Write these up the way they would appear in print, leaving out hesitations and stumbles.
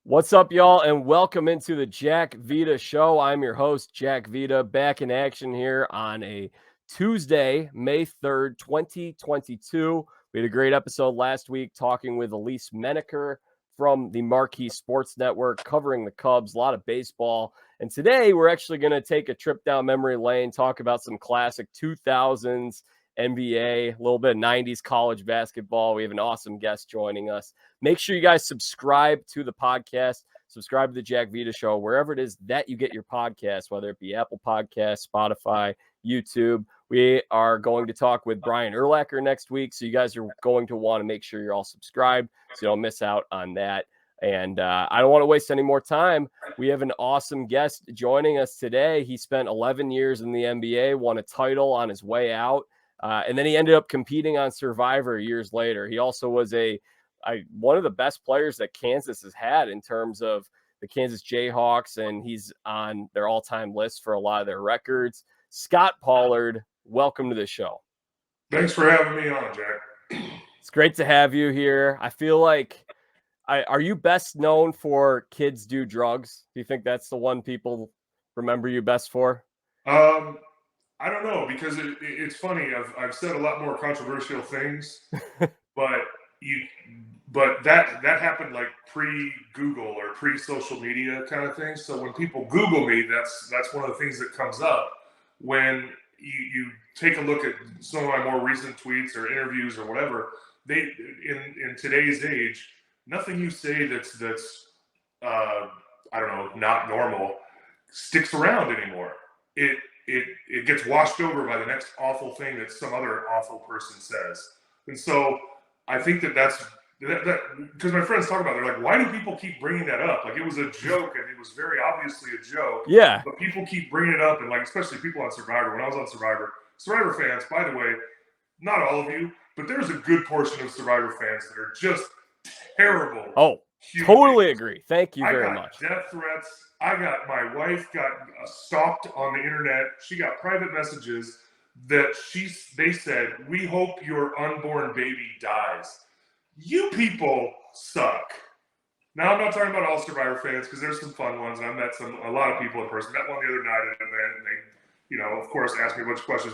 What's up, y'all, and welcome into the Jack Vita Show. I'm your host, Jack Vita, back in action here on a Tuesday, May 3rd, 2022. We had a great episode last week talking with Elise Menaker from the Marquee Sports Network, covering the Cubs, a lot of baseball. And today we're actually going to take a trip down memory lane, talk about some classic 2000s NBA, a little bit of 90s college basketball. We have an awesome guest joining us. Make sure you guys subscribe to the podcast, subscribe to the Jack Vita Show, wherever it is that you get your podcast, whether it be Apple Podcasts, Spotify, YouTube. We are going to talk with Brian Urlacher next week, so you guys are going to want to make sure you're all subscribed so you don't miss out on that. And I don't want to waste any more time. We have an awesome guest joining us today. He spent 11 years in the NBA, won a title on his way out. And then he ended up competing on Survivor years later. He also was one of the best players that Kansas has had in terms of the Kansas Jayhawks, and he's on their all-time list for a lot of their records. Scot Pollard, welcome to the show. Thanks for having me on, Jack. It's great to have you here. I feel like, are you best known for Kids Do Drugs? Do you think that's the one people remember you best for? I don't know, because it's funny. I've said a lot more controversial things, but that happened like pre-Google or pre-social media kind of thing. So when people Google me, that's one of the things that comes up when you take a look at some of my more recent tweets or interviews or whatever. They in today's age, nothing you say that's I don't know, not normal sticks around anymore. It gets washed over by the next awful thing that some other awful person says. And so I think that's because my friends talk about it, they're like, why do people keep bringing that up? Like, it was a joke, and it was very obviously a joke. Yeah. But people keep bringing it up, and like, especially people on Survivor. When I was on Survivor fans, by the way, not all of you, but there's a good portion of Survivor fans that are just terrible. Oh, totally agree. Thank you very much. Death threats. My wife got stalked on the internet. She got private messages that they said, "We hope your unborn baby dies." You people suck. Now, I'm not talking about all Survivor fans, because there's some fun ones, and I met a lot of people in person. Met one the other night at an event, and they, of course, asked me a bunch of questions.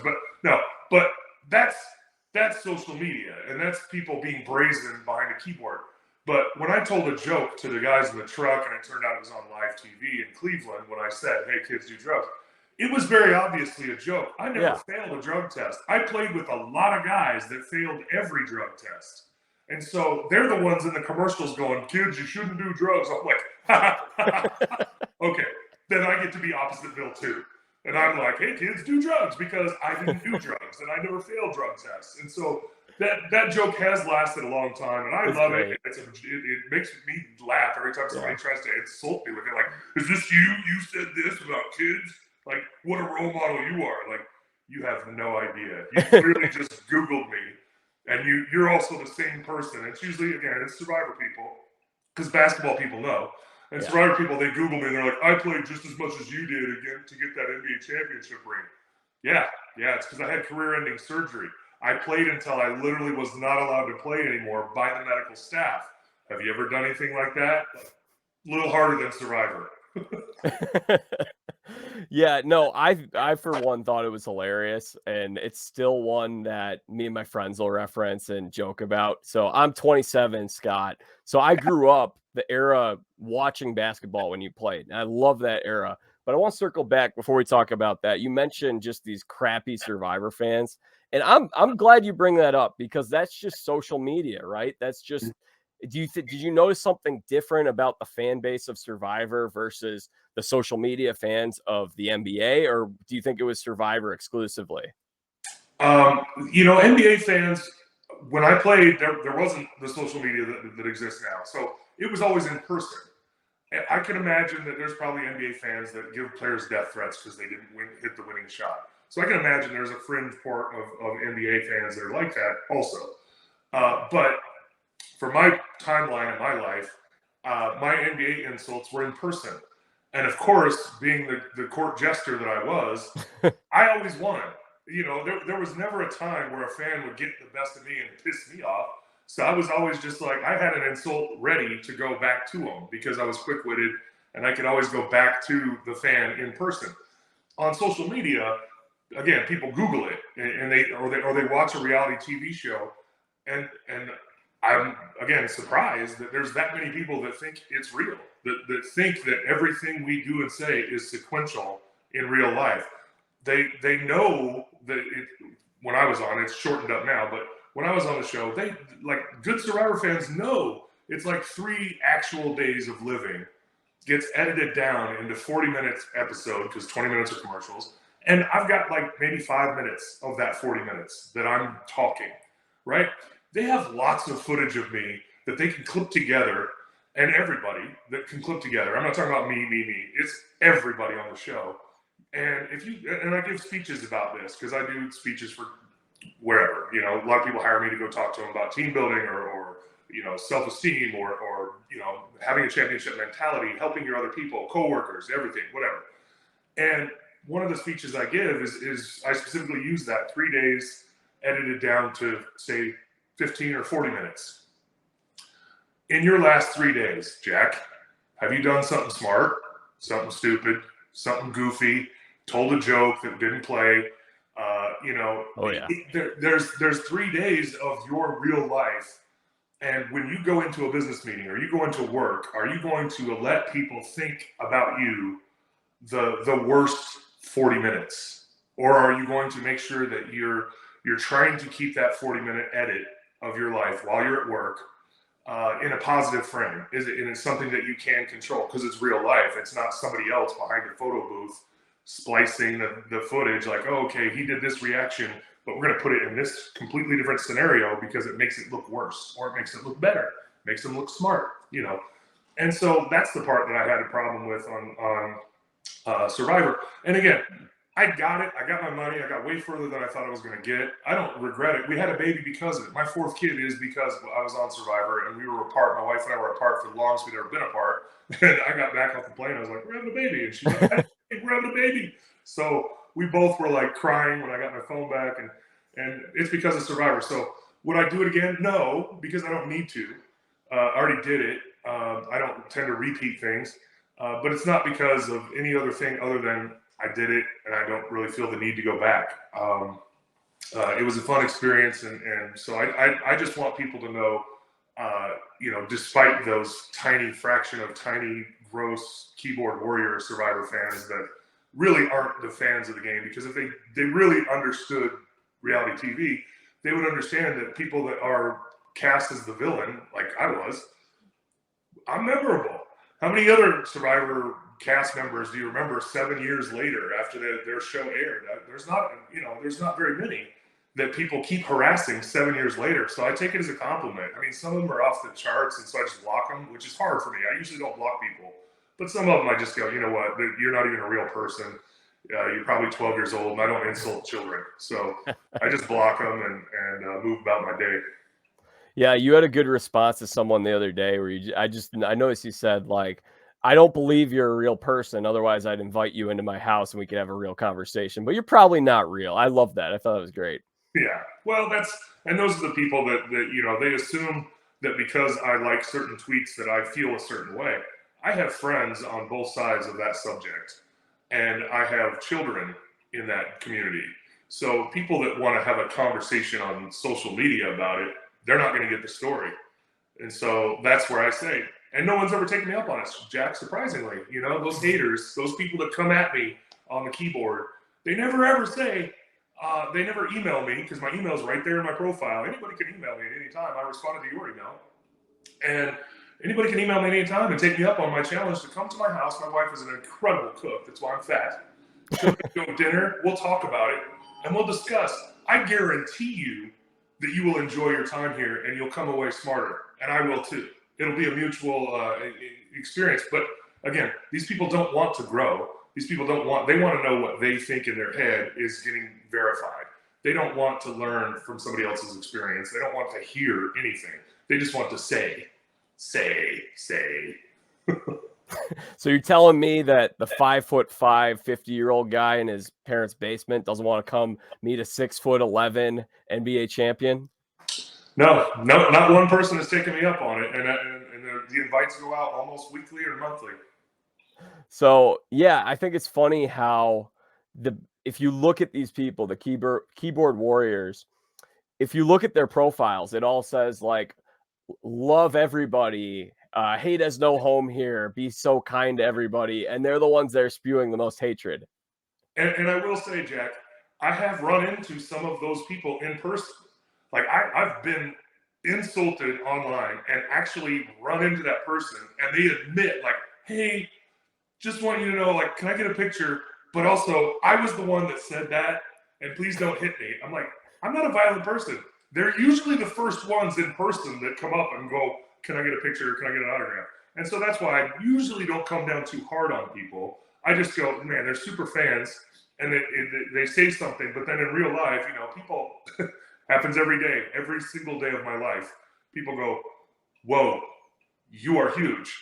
But that's social media, and that's people being brazen behind a keyboard. But when I told a joke to the guys in the truck, and it turned out it was on live TV in Cleveland, when I said, "Hey, kids do drugs," it was very obviously a joke. I never failed a drug test. I played with a lot of guys that failed every drug test. And so they're the ones in the commercials going, "Kids, you shouldn't do drugs." I'm like, okay, then I get to be Oppositville too. And I'm like, "Hey, kids, do drugs," because I didn't do drugs and I never failed drug tests. And so that joke has lasted a long time, and I love it. It makes me laugh every time somebody tries to insult me with it. Like, "Is this you? You said this about kids? Like, what a role model you are." Like, you have no idea. You clearly just Googled me, and you're also the same person. It's usually, again, it's Survivor people, because basketball people know. And Survivor people, they Google me, and they're like, "I played just as much as you did again to get that NBA championship ring." Yeah, it's because I had career-ending surgery. I played until I literally was not allowed to play anymore by the medical staff. Have you ever done anything like that? A little harder than Survivor. Yeah, no, I for one thought it was hilarious, and it's still one that me and my friends will reference and joke about. So I'm 27, Scott. So I grew up the era watching basketball when you played. And I love that era. But I want to circle back before we talk about that. You mentioned just these crappy Survivor fans. And I'm glad you bring that up, because that's just social media, right? That's just, did you notice something different about the fan base of Survivor versus the social media fans of the NBA, or do you think it was Survivor exclusively? NBA fans, when I played, there wasn't the social media that exists now. So it was always in person. I can imagine that there's probably NBA fans that give players death threats because they didn't hit the winning shot. So I can imagine there's a fringe part of NBA fans that are like that also. But for my timeline in my life, my NBA insults were in person. And of course, being the court jester that I was, I always won. There was never a time where a fan would get the best of me and piss me off. So I was always just like, I had an insult ready to go back to him because I was quick-witted and I could always go back to the fan in person. On social media, again, people Google it and they watch a reality TV show, and I'm again surprised that there's that many people that think it's real, that think that everything we do and say is sequential in real life. They know that when I was on, it's shortened up now, but when I was on the show, they like good Survivor fans know it's like 3 actual days of living gets edited down into 40 minutes episode because 20 minutes are commercials. And I've got like maybe 5 minutes of that 40 minutes that I'm talking, right? They have lots of footage of me that they can clip together, and everybody that can clip together. I'm not talking about me. It's everybody on the show. And I give speeches about this because I do speeches for wherever, a lot of people hire me to go talk to them about team building or self-esteem or having a championship mentality, helping your other people, coworkers, everything, whatever. And one of the speeches I give is I specifically use that 3 days edited down to say 15 or 40 minutes. In your last 3 days, Jack, have you done something smart, something stupid, something goofy, told a joke that didn't play? Oh yeah. There's 3 days of your real life. And when you go into a business meeting or you go into work, are you going to let people think about you the worst 40 minutes? Or are you going to make sure that you're trying to keep that 40-minute edit of your life while you're at work in a positive frame? And it's something that you can control because it's real life. It's not somebody else behind the photo booth splicing the footage like, oh, okay, he did this reaction, but we're going to put it in this completely different scenario because it makes it look worse or it makes it look better, makes them look smart, And so that's the part that I had a problem with on Survivor. And again, I got it. I got my money. I got way further than I thought I was going to get. I don't regret it. We had a baby because of it. My 4th kid is because I was on Survivor and we were apart. My wife and I were apart for the longest we'd ever been apart. And I got back off the plane. I was like, we're having a baby. And she's like, hey, we're having a baby. So we both were like crying when I got my phone back. And it's because of Survivor. So would I do it again? No, because I don't need to. I already did it. I don't tend to repeat things. But it's not because of any other thing other than I did it and I don't really feel the need to go back. It was a fun experience. And so I just want people to know, despite those tiny fraction of tiny, gross keyboard warrior Survivor fans that really aren't the fans of the game, because if they really understood reality TV, they would understand that people that are cast as the villain, like I was, I'm memorable. How many other Survivor cast members do you remember 7 years later after their show aired? There's not very many that people keep harassing 7 years later. So I take it as a compliment. I mean, some of them are off the charts, and so I just block them, which is hard for me. I usually don't block people. But some of them I just go, you know what, you're not even a real person. You're probably 12 years old, and I don't insult children. So I just block them and move about my day. Yeah, you had a good response to someone the other day where I noticed you said, like, I don't believe you're a real person. Otherwise, I'd invite you into my house and we could have a real conversation. But you're probably not real. I love that. I thought it was great. Yeah. Well, those are the people that they assume that because I like certain tweets that I feel a certain way. I have friends on both sides of that subject, and I have children in that community. So people that want to have a conversation on social media about it, they're not going to get the story. And so that's where I say, and no one's ever taken me up on it, Jack, surprisingly. Those haters, those people that come at me on the keyboard, they never ever say, they never email me, because my email's right there in my profile. Anybody can email me at any time. I responded to your email. And anybody can email me at any time and take me up on my challenge to come to my house. My wife is an incredible cook. That's why I'm fat. She'll go dinner. We'll talk about it, and we'll discuss. I guarantee you that you will enjoy your time here, and you'll come away smarter. And I will too. It'll be a mutual experience. But again, these people don't want to grow. These people they want to know what they think in their head is getting verified. They don't want to learn from somebody else's experience. They don't want to hear anything. They just want to say. So you're telling me that the 5'5", 50-year-old guy in his parents' basement doesn't want to come meet a 6'11" NBA champion? No, not one person has taken me up on it, and the invites go out almost weekly or monthly. So yeah, I think it's funny how if you look at these people, the keyboard warriors, if you look at their profiles, it all says like love everybody, hate has no home here, be so kind to everybody, and they're the ones that are spewing the most hatred. And I will say, Jack, I have run into some of those people in person. Like I've been insulted online and actually run into that person, and they admit, like, hey, just want you to know, like, can I get a picture? But also, I was the one that said that, and please don't hit me. I'm like, I'm not a violent person. They're usually the first ones in person that come up and go, can I get a picture? Can I get an autograph? And so that's why I usually don't come down too hard on people. I just go, man, they're super fans, and they say something, but then in real life, people happens every day, every single day of my life. People go, whoa, you are huge.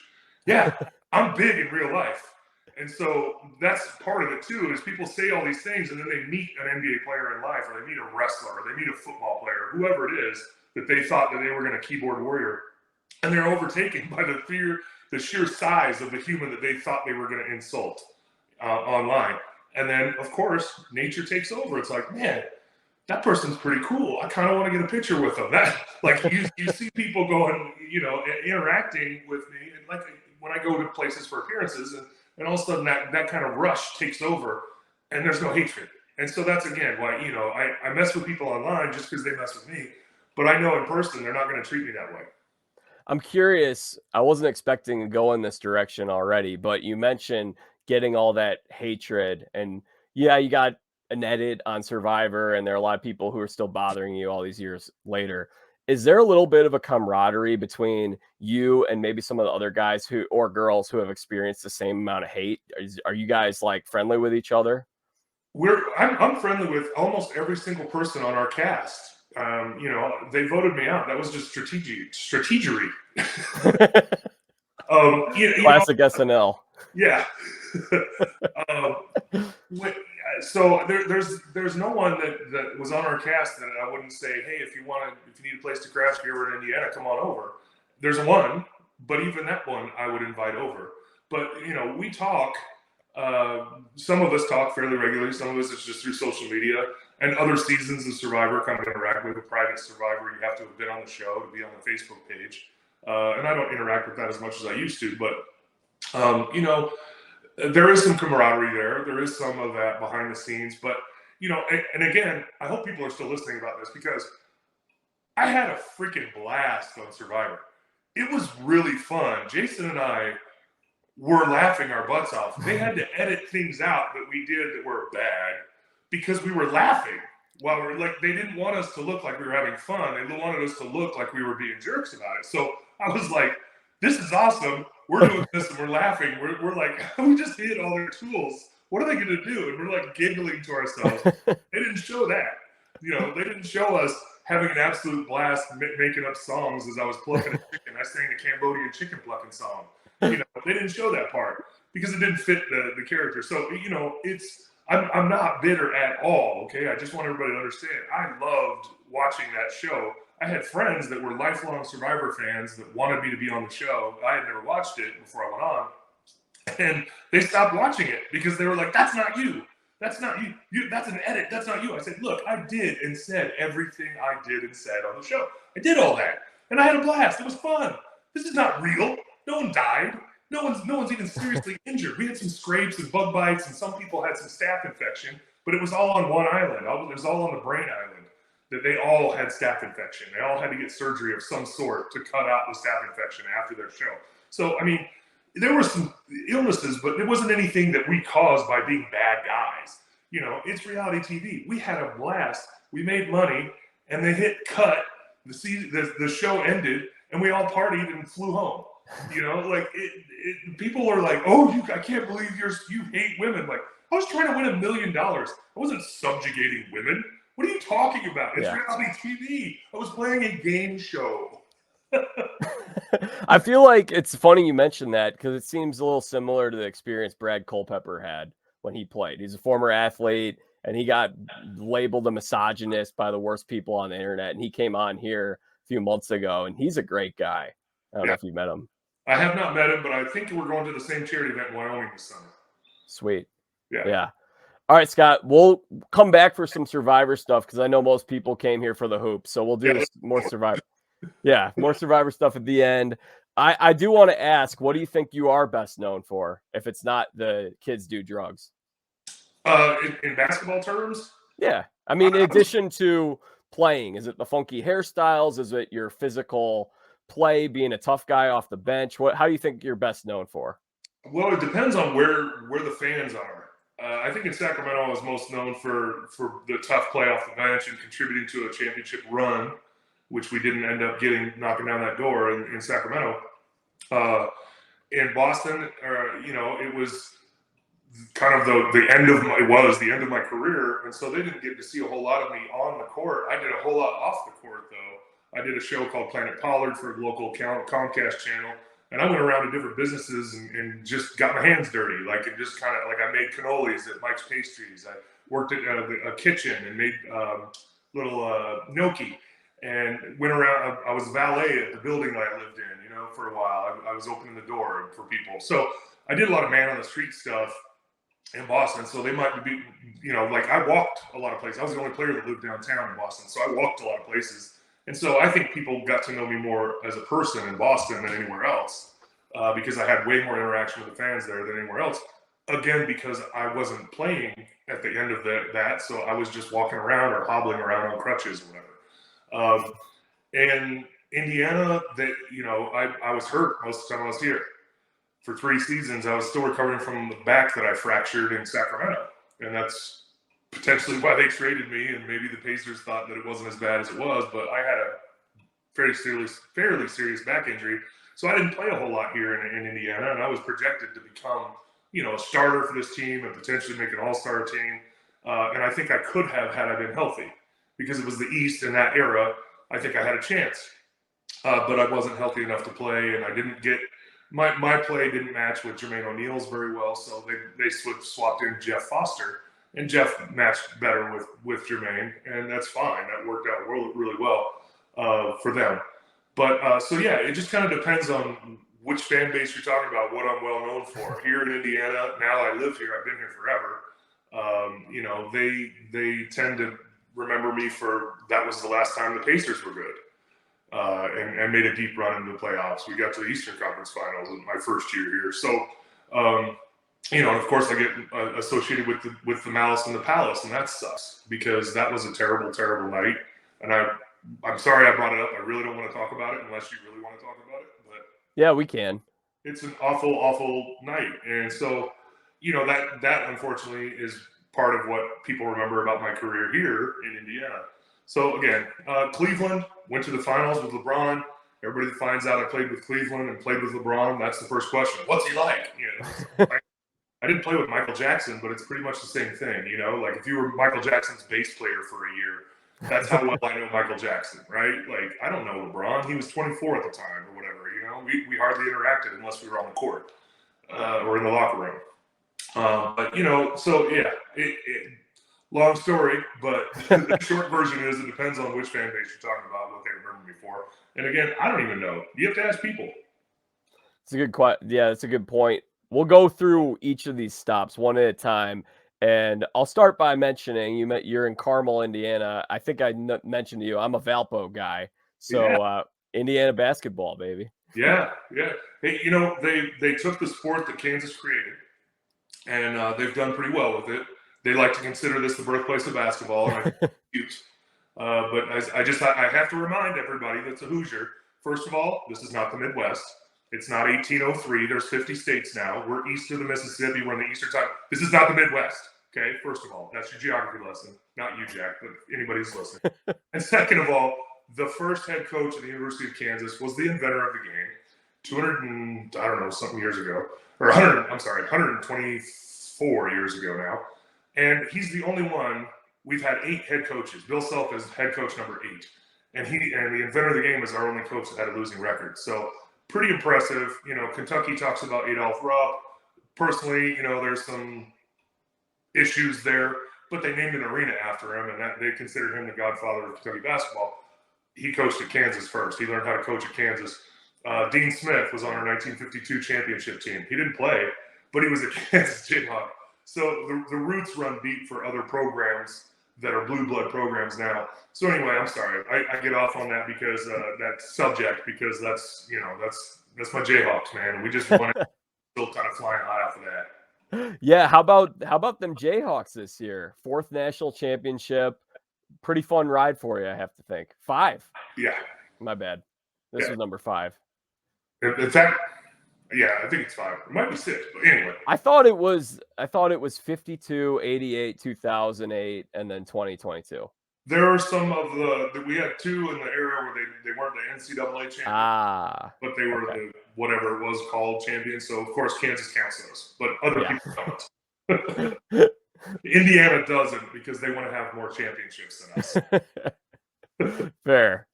Yeah, I'm big in real life. And so that's part of it too, is people say all these things and then they meet an NBA player in life, or they meet a wrestler, or they meet a football player, whoever it is that they thought that they were going to keyboard warrior. And they're overtaken by the sheer size of the human that they thought they were going to insult online. And then, of course, nature takes over. It's like, man, that person's pretty cool. I kind of want to get a picture with them. That, like, you see people going, interacting with me, and like when I go to places for appearances, and all of a sudden that kind of rush takes over, and there's no hatred. And so that's again why I mess with people online just because they mess with me, but I know in person they're not going to treat me that way. I'm curious. I wasn't expecting to go in this direction already, but you mentioned getting all that hatred, and yeah, you got an edit on Survivor, and there are a lot of people who are still bothering you all these years later. Is there a little bit of a camaraderie between you and maybe some of the other guys who or girls who have experienced the same amount of hate? Are you guys like friendly with each other? I'm friendly with almost every single person on our cast. They voted me out. That was just strategery. Classic SNL. Yeah. um, so there's no one that was on our cast that I wouldn't say, hey, if you need a place to crash here in Indiana, come on over. There's one, but even that one I would invite over. But we talk. Some of us talk fairly regularly. Some of us it's just through social media, and other seasons of Survivor kind of interact with a private Survivor. You have to have been on the show to be on the Facebook page, and I don't interact with that as much as I used to. But there is some camaraderie there. There is some of that behind the scenes. But and again, I hope people are still listening about this, because I had a freaking blast on Survivor. It was really fun. Jason and I were laughing our butts off. They had to edit things out that we did that were bad because we were laughing while we're like, they didn't want us to look like we were having fun. They wanted us to look like we were being jerks about it. So I was like, this is awesome. We're doing this and we're laughing. We're like, we just hit all their tools. What are they going to do? And we're like giggling to ourselves. They didn't show that. They didn't show us having an absolute blast making up songs as I was plucking a chicken. I sang the Cambodian chicken plucking song. They didn't show that part because it didn't fit the character. So I'm not bitter at all. Okay, I just want everybody to understand. I loved watching that show. I had friends that were lifelong Survivor fans that wanted me to be on the show. I had never watched it before I went on, and they stopped watching it because they were like, "That's not you. That's not you. That's an edit. That's not you." I said, "Look, I did and said everything I did and said on the show. I did all that, and I had a blast. It was fun. This is not real. No one died. No one's even seriously injured. We had some scrapes and bug bites, and some people had some staph infection, but it was all on one island. It was all on the brain island. That they all had staph infection. They all had to get surgery of some sort to cut out the staph infection after their show. So, I mean, there were some illnesses, but it wasn't anything that we caused by being bad guys. It's reality TV. We had a blast. We made money, and they hit cut. The show ended, and we all partied and flew home. People are like, "Oh, I can't believe you hate women." Like, I was trying to win $1 million. I wasn't subjugating women. What are you talking about? It's reality TV. I was playing a game show. I feel like it's funny you mentioned that because it seems a little similar to the experience Brad Culpepper had when he played. He's a former athlete, and he got labeled a misogynist by the worst people on the internet. And he came on here few months ago, and he's a great guy. I don't know if you met him. I have not met him, but I think we're going to the same charity event in Wyoming this summer. Sweet. Yeah. All right, Scott, we'll come back for some Survivor stuff because I know most people came here for the hoops. So we'll do this more Survivor. Yeah, more Survivor stuff at the end. I do want to ask, what do you think you are best known for if it's not the kids do drugs? In basketball terms? Yeah. I mean, in addition to playing, is it the funky hairstyles? Is it your physical play, being a tough guy off the bench? How do you think you're best known for? Well, it depends on where the fans are. I think in Sacramento, I was most known for the tough play off the bench and contributing to a championship run, which we didn't end up knocking down that door in Sacramento. In Boston, it was kind of the end of my career, and so they didn't get to see a whole lot of me on the court. I did a whole lot off the court, though. I did a show called Planet Pollard for a local Comcast channel. And I went around to different businesses and just got my hands dirty. I made cannolis at Mike's Pastries. I worked at a kitchen and made little gnocchi and went around. I was valet at the building that I lived in, for a while. I was opening the door for people. So I did a lot of man on the street stuff in Boston. So they might be, I walked a lot of places. I was the only player that lived downtown in Boston. So I walked a lot of places. And so I think people got to know me more as a person in Boston than anywhere else because I had way more interaction with the fans there than anywhere else. Again, because I wasn't playing at the end of that, so I was just walking around or hobbling around on crutches or whatever. And Indiana, I was hurt most of the time I was here. For 3 seasons, I was still recovering from the back that I fractured in Sacramento. And that's potentially why they traded me, and maybe the Pacers thought that it wasn't as bad as it was, but I had a fairly serious back injury, so I didn't play a whole lot here in Indiana, and I was projected to become, a starter for this team and potentially make an all-star team, and I think I could have had I been healthy, because it was the East in that era. I think I had a chance, but I wasn't healthy enough to play, and I didn't get my play didn't match with Jermaine O'Neal's very well, so they swapped in Jeff Foster. And Jeff matched better with Jermaine, and that's fine. That worked out really well for them. But it just kind of depends on which fan base you're talking about, what I'm well known for. Here in Indiana, now I live here. I've been here forever. They tend to remember me for that was the last time the Pacers were good and made a deep run into the playoffs. We got to the Eastern Conference Finals in my first year here. So, and of course I get associated with the Malice and the Palace, and that sucks because that was a terrible, terrible night. And I'm sorry I brought it up. I really don't want to talk about it unless you really want to talk about it. But yeah, we can. It's an awful, awful night. And so, that unfortunately is part of what people remember about my career here in Indiana. So again, Cleveland went to the finals with LeBron. Everybody that finds out I played with Cleveland and played with LeBron, that's the first question. What's he like? I didn't play with Michael Jackson, but it's pretty much the same thing. Like if you were Michael Jackson's bass player for a year, that's how well I know Michael Jackson, right? Like I don't know LeBron. He was 24 at the time or whatever. We hardly interacted unless we were on the court or in the locker room. Long story, but the short version is it depends on which fan base you're talking about, what they remember me for. And again, I don't even know. You have to ask people. It's a good question. Yeah, it's a good point. We'll go through each of these stops one at a time, and I'll start by mentioning you're in Carmel, Indiana. I think I mentioned to you I'm a Valpo guy, so Indiana basketball, baby. Yeah. Hey, they took the sport that Kansas created, and they've done pretty well with it. They like to consider this the birthplace of basketball, and I think it's cute. But I have to remind everybody that's a Hoosier. First of all, this is not the Midwest. It's not 1803. There's 50 states now. We're east of the Mississippi. We're in the Eastern time. This is not the Midwest. Okay, first of all, that's your geography lesson. Not you, Jack, but anybody's listening. And second of all, the first head coach at the University of Kansas was the inventor of the game 124 years ago now. And he's the only one. We've had 8 head coaches. Bill Self is head coach number 8. And the inventor of the game is our only coach that had a losing record. So pretty impressive. Kentucky talks about Adolph Rupp. Personally, there's some issues there, but they named an arena after him, and that they consider him the godfather of Kentucky basketball. he coached at Kansas first. He learned how to coach at Kansas. Dean Smith was on our 1952 championship team. He didn't play, but he was a Kansas Jayhawk. So the roots run deep for other programs that are blue blood programs now. So anyway, I'm sorry. I get off on that because that subject, because that's my Jayhawks, man. We just want to still kind of flying high off of that. Yeah, how about them Jayhawks this year? 4th national championship. Pretty fun ride for you, I have to think. 5. Yeah. My bad. This was number 5. In fact, yeah, I think it's 5. It might be 6, but anyway. I thought it was 52, 88, 2008, and then 2022. There are some of we had 2 in the era where they weren't the NCAA champions, but they were the whatever it was called champions. So of course Kansas counts those, but other people don't. Indiana doesn't because they want to have more championships than us. Fair.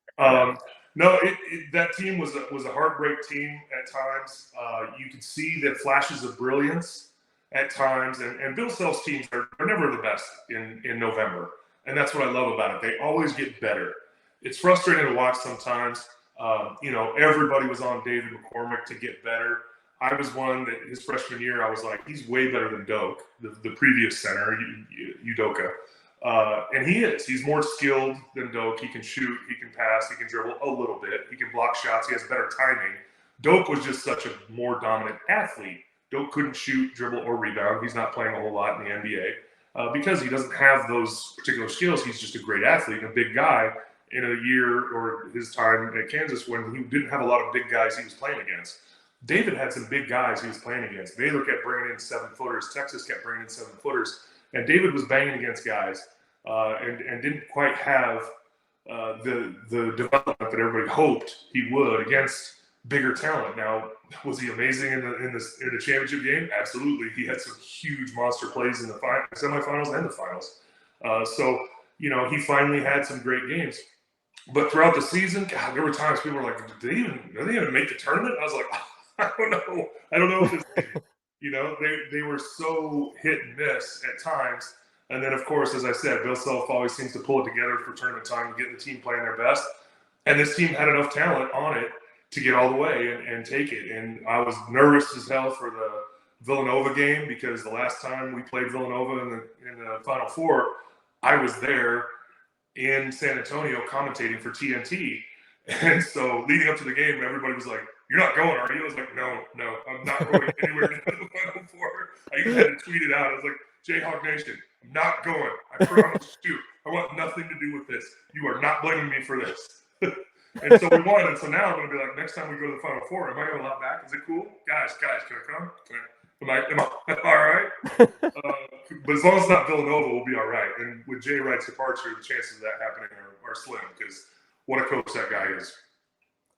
No, that team was a heartbreak team at times. You could see the flashes of brilliance at times, and Bill Self's teams are never the best in November, and that's what I love about it. They always get better. It's frustrating to watch sometimes. Everybody was on David McCormick to get better. I was one that his freshman year, I was like, he's way better than Doak, the previous center, Udoka. And he is. He's more skilled than Doak. He can shoot, he can pass, he can dribble a little bit. He can block shots. He has better timing. Doak was just such a more dominant athlete. Doak couldn't shoot, dribble, or rebound. He's not playing a whole lot in the NBA because he doesn't have those particular skills. He's just a great athlete and a big guy in a year or his time at Kansas when he didn't have a lot of big guys he was playing against. David had some big guys he was playing against. Baylor kept bringing in 7-footers. Texas kept bringing in 7-footers. And David was banging against guys and didn't quite have the development that everybody hoped he would against bigger talent. Now, was he amazing in the championship game? Absolutely. He had some huge monster plays in the semifinals and the finals. He finally had some great games. But throughout the season, God, there were times people were like, "Did they even make the tournament?" I was like, I don't know if it's, they were so hit and miss at times. And then, of course, as I said, Bill Self always seems to pull it together for tournament time to get the team playing their best. And this team had enough talent on it to get all the way and take it. And I was nervous as hell for the Villanova game because the last time we played Villanova in the Final Four, I was there in San Antonio commentating for TNT. And so leading up to the game, everybody was like, "You're not going, are you?" I was like, no, I'm not going anywhere near the Final Four. I even had to tweet it out. I was like, "Jayhawk Nation, I'm not going. I promise you. I want nothing to do with this. You are not blaming me for this." And so we won. And so now I'm going to be like, next time we go to the Final Four, am I going to allow back? Is it cool? Guys, can I come? Am I all right? But as long as it's not Villanova, we'll be all right. And with Jay Wright's departure, the chances of that happening are slim because what a coach that guy is.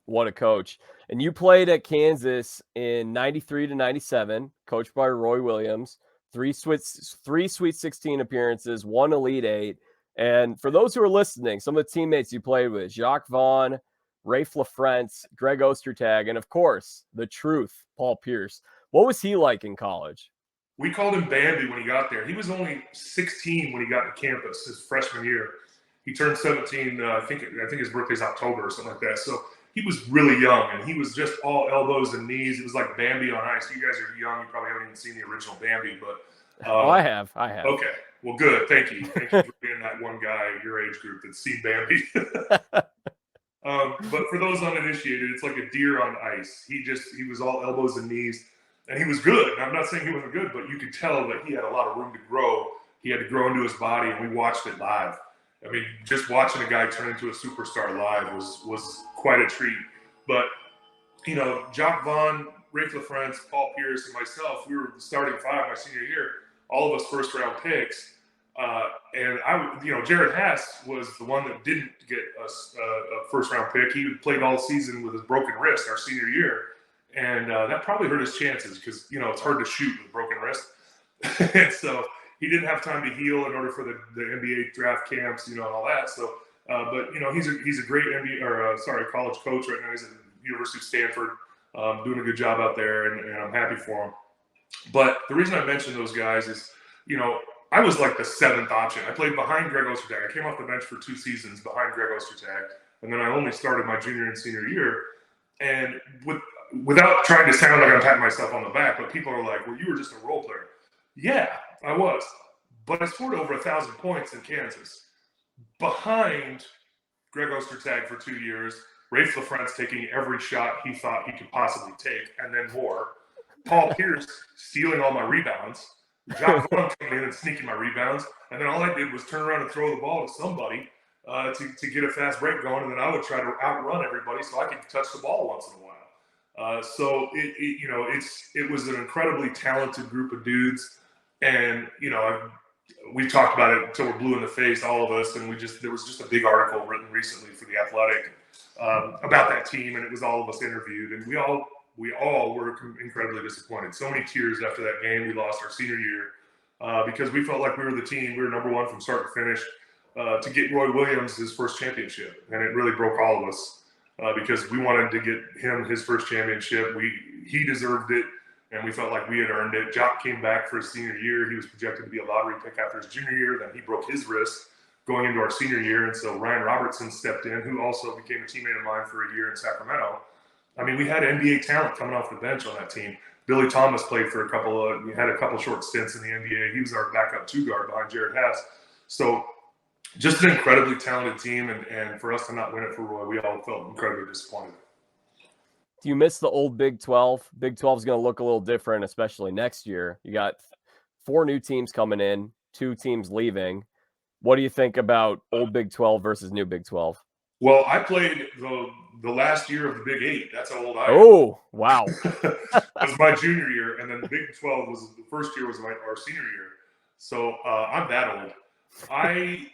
What a coach. And you played at Kansas in 93 to 97, coached by Roy Williams, three Sweet 16 appearances, 1 Elite 8. And for those who are listening, some of the teammates you played with, Jacques Vaughn, Rafe LaFrentz, Greg Ostertag, and of course, the truth, Paul Pierce. What was he like in college? We called him Bambi when he got there. He was only 16 when he got to campus his freshman year. He turned 17, I think his birthday's October or something like that. So he was really young, and he was just all elbows and knees. It was like Bambi on ice. You guys are young. You probably haven't even seen the original Bambi, but I have. Okay. Well, good. Thank you. Thank you for being that one guy in your age group that's seen Bambi. But for those uninitiated, it's like a deer on ice. He was all elbows and knees, and he was good. I'm not saying he wasn't good, but you could tell that he had a lot of room to grow. He had to grow into his body, and we watched it live. I mean, just watching a guy turn into a superstar live was quite a treat. But, Jacques Vaughn, Rafe LaFrentz, Paul Pierce, and myself, we were the starting 5 my senior year, all of us first-round picks. And Jared Hass was the one that didn't get a first-round pick. He played all season with his broken wrist our senior year. And that probably hurt his chances because, it's hard to shoot with a broken wrist. And so he didn't have time to heal in order for the NBA draft camps, and all that. So, but he's a great college coach right now. He's at the University of Stanford, doing a good job out there, and I'm happy for him. But the reason I mentioned those guys is, I was like the 7th option. I played behind Greg Ostertag. I came off the bench for 2 seasons behind Greg Ostertag. and then I only started my junior and senior year. And without trying to sound like I'm patting myself on the back, but people are like, well, you were just a role player. Yeah, I was. But I scored over 1,000 points in Kansas behind Greg Ostertag for 2 years, Rafe LaFrentz taking every shot he thought he could possibly take, and then more. Paul Pierce stealing all my rebounds. Jock Vaughn coming in and sneaking my rebounds. And then all I did was turn around and throw the ball to somebody to get a fast break going, and then I would try to outrun everybody so I could touch the ball once in a while. So it was an incredibly talented group of dudes, and we talked about it until we're blue in the face, all of us, and there was just a big article written recently for The Athletic about that team, and it was all of us interviewed, and we all were incredibly disappointed. So many tears after that game. We lost our senior year because we felt like we were the team. We were number one from start to finish to get Roy Williams his first championship, and it really broke all of us because we wanted to get him his first championship. He deserved it. And we felt like we had earned it. Jock came back for his senior year. He was projected to be a lottery pick after his junior year. Then he broke his wrist going into our senior year. And so Ryan Robertson stepped in, who also became a teammate of mine for a year in Sacramento. I mean, we had NBA talent coming off the bench on that team. Billy Thomas played for we had a couple short stints in the NBA. He was our backup two guard behind Jared Hess. So just an incredibly talented team. And for us to not win it for Roy, we all felt incredibly disappointed. Do you miss the old Big 12? Big 12 is going to look a little different, especially next year. You got 4 new teams coming in, 2 teams leaving. What do you think about old Big 12 versus new Big 12? Well, I played the last year of the Big 8. That's how old I am. Oh, wow. It was my junior year, and then the Big 12 was the first year was our senior year. So I'm that old. I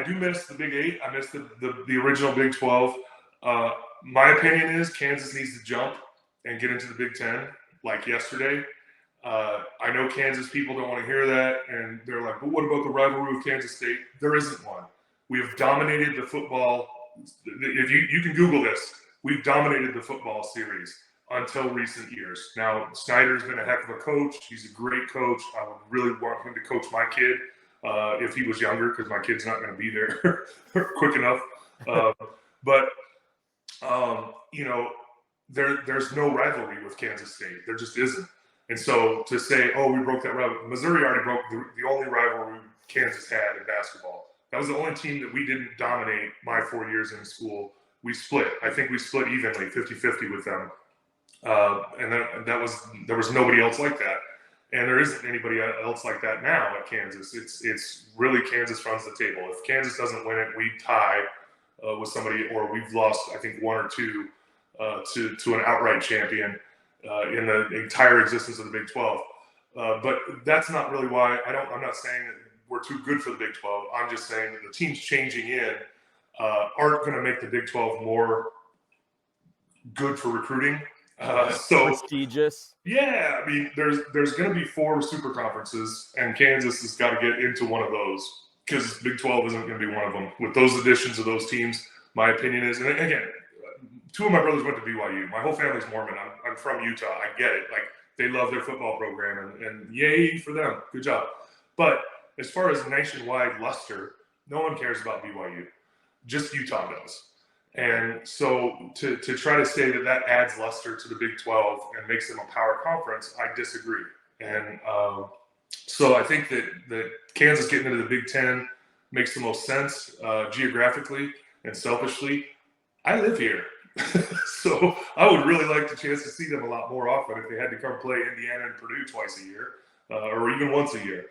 do miss the Big 8. I miss the original Big 12. My opinion is Kansas needs to jump and get into the Big 10 like yesterday. I know Kansas people don't want to hear that, and they're like, but what about the rivalry with Kansas State? There isn't one. We have dominated the football. If you can Google this, we've dominated the football series until recent years. Now, Snyder's been a heck of a coach. He's a great coach. I would really want him to coach my kid if he was younger, because my kid's not going to be there quick enough. There's no rivalry with Kansas State. There just isn't. And so to say, oh, we broke that rivalry. Missouri already broke the only rivalry Kansas had in basketball. That was the only team that we didn't dominate my 4 years in school. We split. I think we split evenly, 50-50 with them. And there was nobody else like that. And there isn't anybody else like that now at Kansas. It's really Kansas runs the table. If Kansas doesn't win it, we tie with somebody, or we've lost, I think, 1 or 2 to an outright champion in the entire existence of the Big 12. But that's not really why. I'm not saying that we're too good for the Big 12. I'm just saying that the teams changing in aren't going to make the Big 12 more good for recruiting. So prestigious. Yeah, I mean, there's going to be 4 super conferences, and Kansas has got to get into one of those, because Big 12 isn't going to be one of them. With those additions of those teams, my opinion is, and again, 2 of my brothers went to BYU. My whole family's Mormon. I'm from Utah. I get it. Like, they love their football program, and yay for them. Good job. But as far as nationwide luster, no one cares about BYU. Just Utah does. And so to try to say that adds luster to the Big 12 and makes them a power conference, I disagree. And so I think that Kansas getting into the Big 10 makes the most sense geographically and selfishly. I live here. So I would really like the chance to see them a lot more often if they had to come play Indiana and Purdue twice a year or even once a year.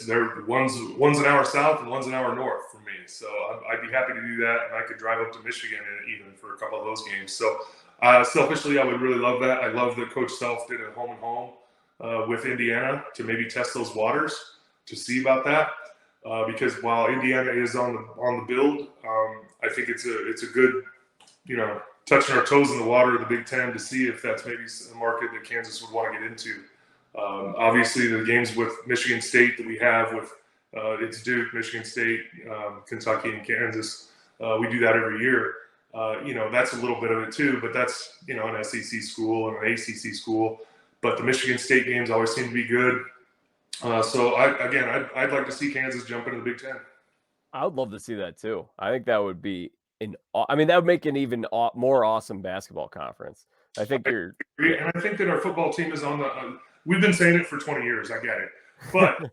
They're one's an hour south and one's an hour north from me. So I'd be happy to do that, and I could drive up to Michigan even for a couple of those games. So selfishly, I would really love that. I love that Coach Self did a home and home with Indiana to maybe test those waters to see about that. Because while Indiana is on the build, I think it's a good, touching our toes in the water of the Big Ten to see if that's maybe a market that Kansas would want to get into. Obviously, the games with Michigan State that we have with it's Duke, Michigan State, Kentucky, and Kansas. We do that every year. That's a little bit of it too, but that's an SEC school and an ACC school. But the Michigan State games always seem to be good. So I'd like to see Kansas jump into the Big Ten. I would love to see that too. I think that would be I mean, that would make an even more awesome basketball conference. I think you're, yeah. And I think that our football team is on the. We've been saying it for 20 years. I get it, but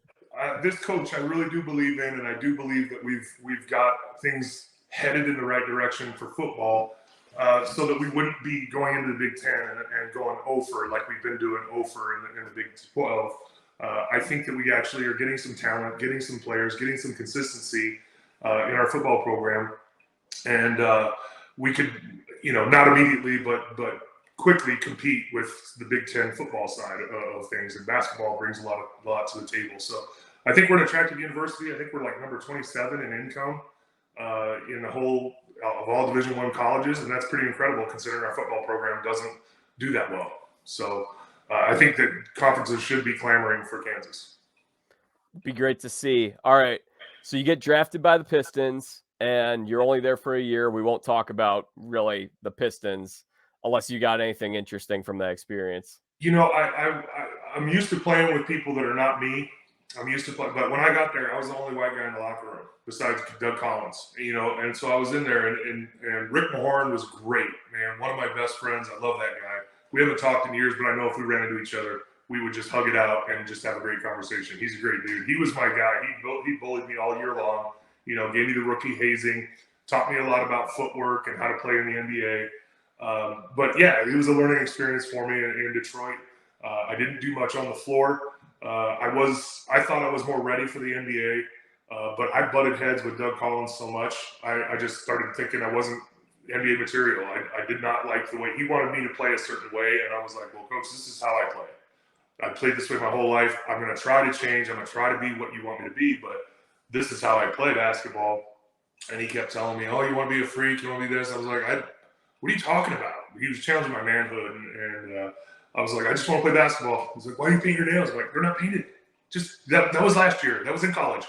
this coach, I really do believe in, and I do believe that we've got things headed in the right direction for football, so that we wouldn't be going into the Big Ten and going over like we've been doing over in the Big 12. I think that we actually are getting some talent, getting some players, getting some consistency in our football program, and we could, not immediately, but quickly compete with the Big Ten football side of things. And basketball brings a lot to the table. So I think we're an attractive university. I think we're like number 27 in income in the whole of all Division I colleges, and that's pretty incredible considering our football program doesn't do that well. So I think that conferences should be clamoring for Kansas. Be great to see. All right, so you get drafted by the Pistons, and you're only there for a year. We won't talk about really the Pistons unless you got anything interesting from that experience. I'm used to playing with people that are not me. I'm used to play, but when I got there, I was the only white guy in the locker room besides Doug Collins, and so I was in there, and Rick Mahorn was great, man. One of my best friends. I love that guy. We haven't talked in years, but I know if we ran into each other, we would just hug it out and just have a great conversation. He's a great dude. He was my guy. He bullied me all year long, gave me the rookie hazing, taught me a lot about footwork and how to play in the NBA. But yeah, it was a learning experience for me in Detroit. I didn't do much on the floor. I thought I was more ready for the NBA, but I butted heads with Doug Collins so much. I just started thinking I wasn't NBA material. I did not like the way he wanted me to play a certain way, and I was like, well, coach, this is how I play. I played this way my whole life. I'm going to try to change. I'm going to try to be what you want me to be, but this is how I play basketball. And he kept telling me, oh, you want to be a freak? You want to be this? I was like, what are you talking about? He was challenging my manhood, and I was like, I just want to play basketball. He's like, why do you paint your nails? I'm like, they're not painted. Just that was last year. That was in college.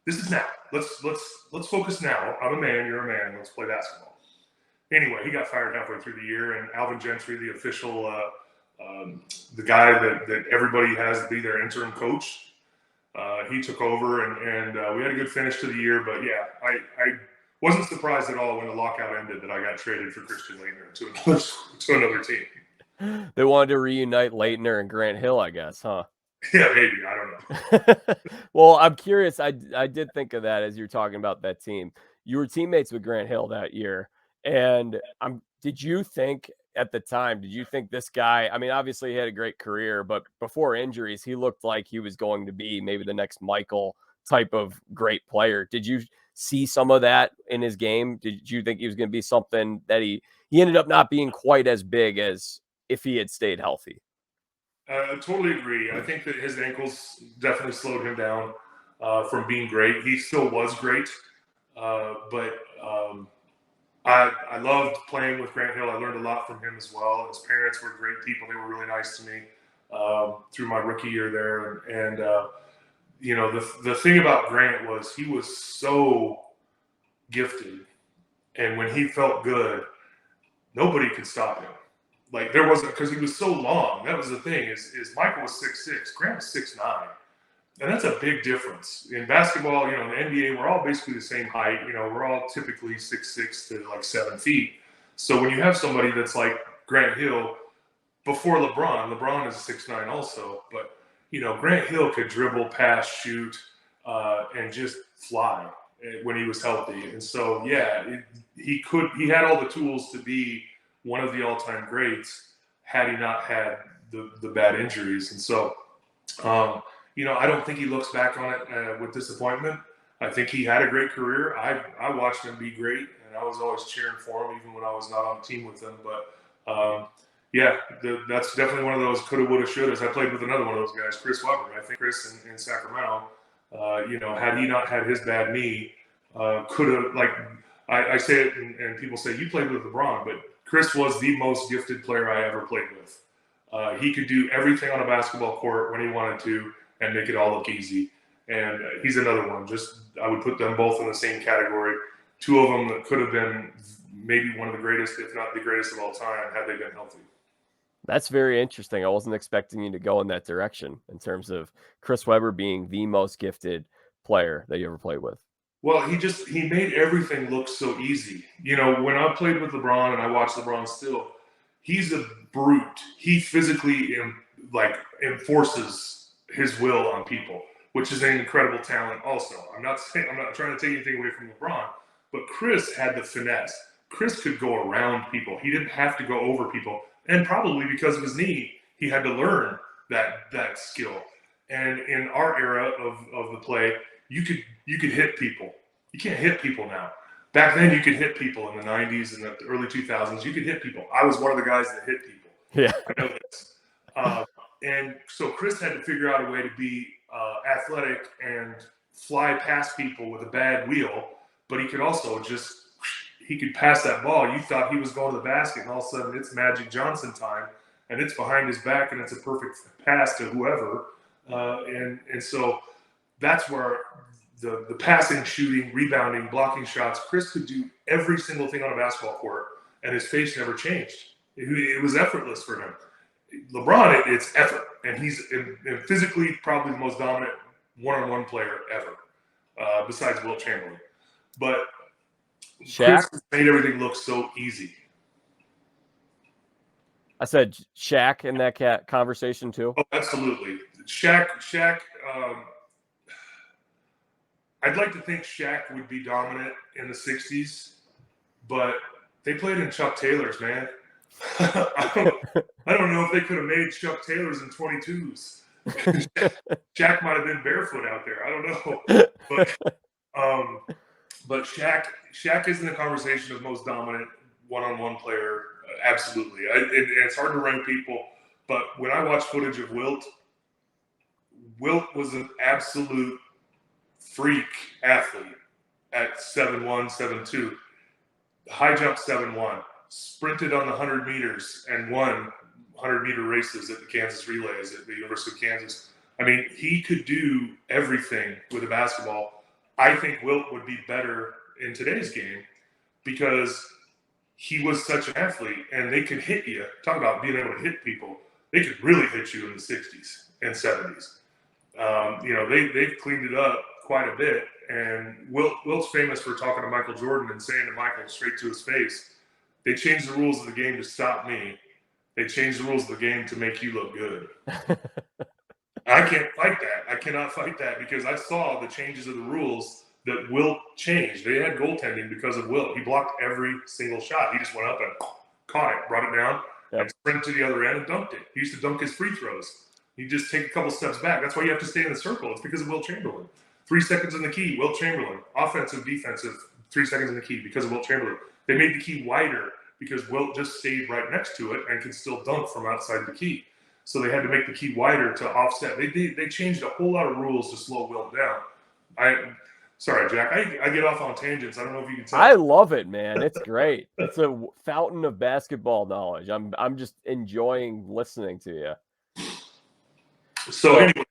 This is now. Let's focus now. I'm a man. You're a man. Let's play basketball. Anyway, he got fired halfway through the year, and Alvin Gentry, the official, the guy that everybody has to be their interim coach, he took over, and we had a good finish to the year. But yeah, I wasn't surprised at all when the lockout ended that I got traded for Christian Laettner to another team. They wanted to reunite Laettner and Grant Hill, I guess, huh? Yeah, maybe. I don't know. Well, I'm curious. I did think of that as you're talking about that team. You were teammates with Grant Hill that year. And did you think at the time, did you think this guy, I mean, obviously he had a great career, but before injuries, he looked like he was going to be maybe the next Michael type of great player. Did you see some of that in his game? Did you think he was going to be something that he ended up not being quite as big as if he had stayed healthy? I totally agree. I think that his ankles definitely slowed him down from being great. He still was great, but I loved playing with Grant Hill. I learned a lot from him as well. His parents were great people. They were really nice to me through my rookie year there. And the thing about Grant was he was so gifted. And when he felt good, nobody could stop him. Like there wasn't, because he was so long. That was the thing is Michael was 6'6", Grant was 6'9". And that's a big difference. In basketball, in the NBA, we're all basically the same height. We're all typically 6'6" to like 7 feet. So when you have somebody that's like Grant Hill, before LeBron is 6'9" also, but Grant Hill could dribble, pass, shoot, and just fly when he was healthy. And so, yeah, he had all the tools to be one of the all-time greats had he not had the bad injuries. And so, I don't think he looks back on it with disappointment. I think he had a great career. I watched him be great, and I was always cheering for him, even when I was not on the team with him. But, that's definitely one of those coulda, woulda, shouldas. I played with another one of those guys, Chris Webber. I think Chris in Sacramento, had he not had his bad knee, could have, like, I say it, and people say, you played with LeBron, but Chris was the most gifted player I ever played with. He could do everything on a basketball court when he wanted to and make it all look easy. And he's another one. I would put them both in the same category. Two of them that could have been maybe one of the greatest, if not the greatest of all time, had they been healthy. That's very interesting. I wasn't expecting you to go in that direction in terms of Chris Webber being the most gifted player that you ever played with. Well, he made everything look so easy. You know, when I played with LeBron and I watch LeBron still, he's a brute. He physically enforces his will on people, which is an incredible talent. Also, I'm not trying to take anything away from LeBron, but Chris had the finesse. Chris could go around people. He didn't have to go over people, and probably because of his knee, he had to learn that skill. And in our era of the play, you could hit people. You can't hit people now. Back then, you could hit people in the 90s and the early 2000s. You could hit people. I was one of the guys that hit people. Yeah. I know this. And so Chris had to figure out a way to be athletic and fly past people with a bad wheel, but he could also he could pass that ball. You thought he was going to the basket, and all of a sudden it's Magic Johnson time, and it's behind his back, and it's a perfect pass to whoever. And so that's where the passing, shooting, rebounding, blocking shots, Chris could do every single thing on a basketball court, and his face never changed. It was effortless for him. LeBron, it's effort, and he's physically probably the most dominant one-on-one player ever, besides Wilt Chamberlain. But Shaq Chris made everything look so easy. I said Shaq in that conversation too. Oh, absolutely. Shaq. I'd like to think Shaq would be dominant in the 60s, but they played in Chuck Taylors, man. I don't know if they could have made Chuck Taylors in 22s. Shaq might have been barefoot out there. I don't know. But Shaq is in the conversation of most dominant one-on-one player. Absolutely. It's hard to rank people, but when I watch footage of Wilt was an absolute freak athlete at 7'1", 7'2". High jump 7'1", sprinted on the 100 meters and won 100-meter races at the Kansas Relays at the University of Kansas. I mean, he could do everything with a basketball. I think Wilt would be better in today's game because he was such an athlete, and they could hit you. Talk about being able to hit people. They could really hit you in the 60s and 70s. They've cleaned it up quite a bit, and Wilt's famous for talking to Michael Jordan and saying to Michael straight to his face, they changed the rules of the game to stop me. They changed the rules of the game to make you look good. I can't fight that. I cannot fight that because I saw the changes of the rules that Wilt changed. They had goaltending because of Wilt. He blocked every single shot. He just went up and caught it, brought it down, and sprinted to the other end and dunked it. He used to dunk his free throws. He'd just take a couple steps back. That's why you have to stay in the circle. It's because of Wilt Chamberlain. 3 seconds in the key, Wilt Chamberlain. Offensive, defensive, 3 seconds in the key because of Wilt Chamberlain. They made the key wider because Wilt just stayed right next to it and could still dunk from outside the key. So they had to make the key wider to offset. They changed a whole lot of rules to slow Wilt down. Sorry, Jack. I get off on tangents. I don't know if you can tell. I love it, man. It's great. It's a fountain of basketball knowledge. I'm just enjoying listening to you. So anyway,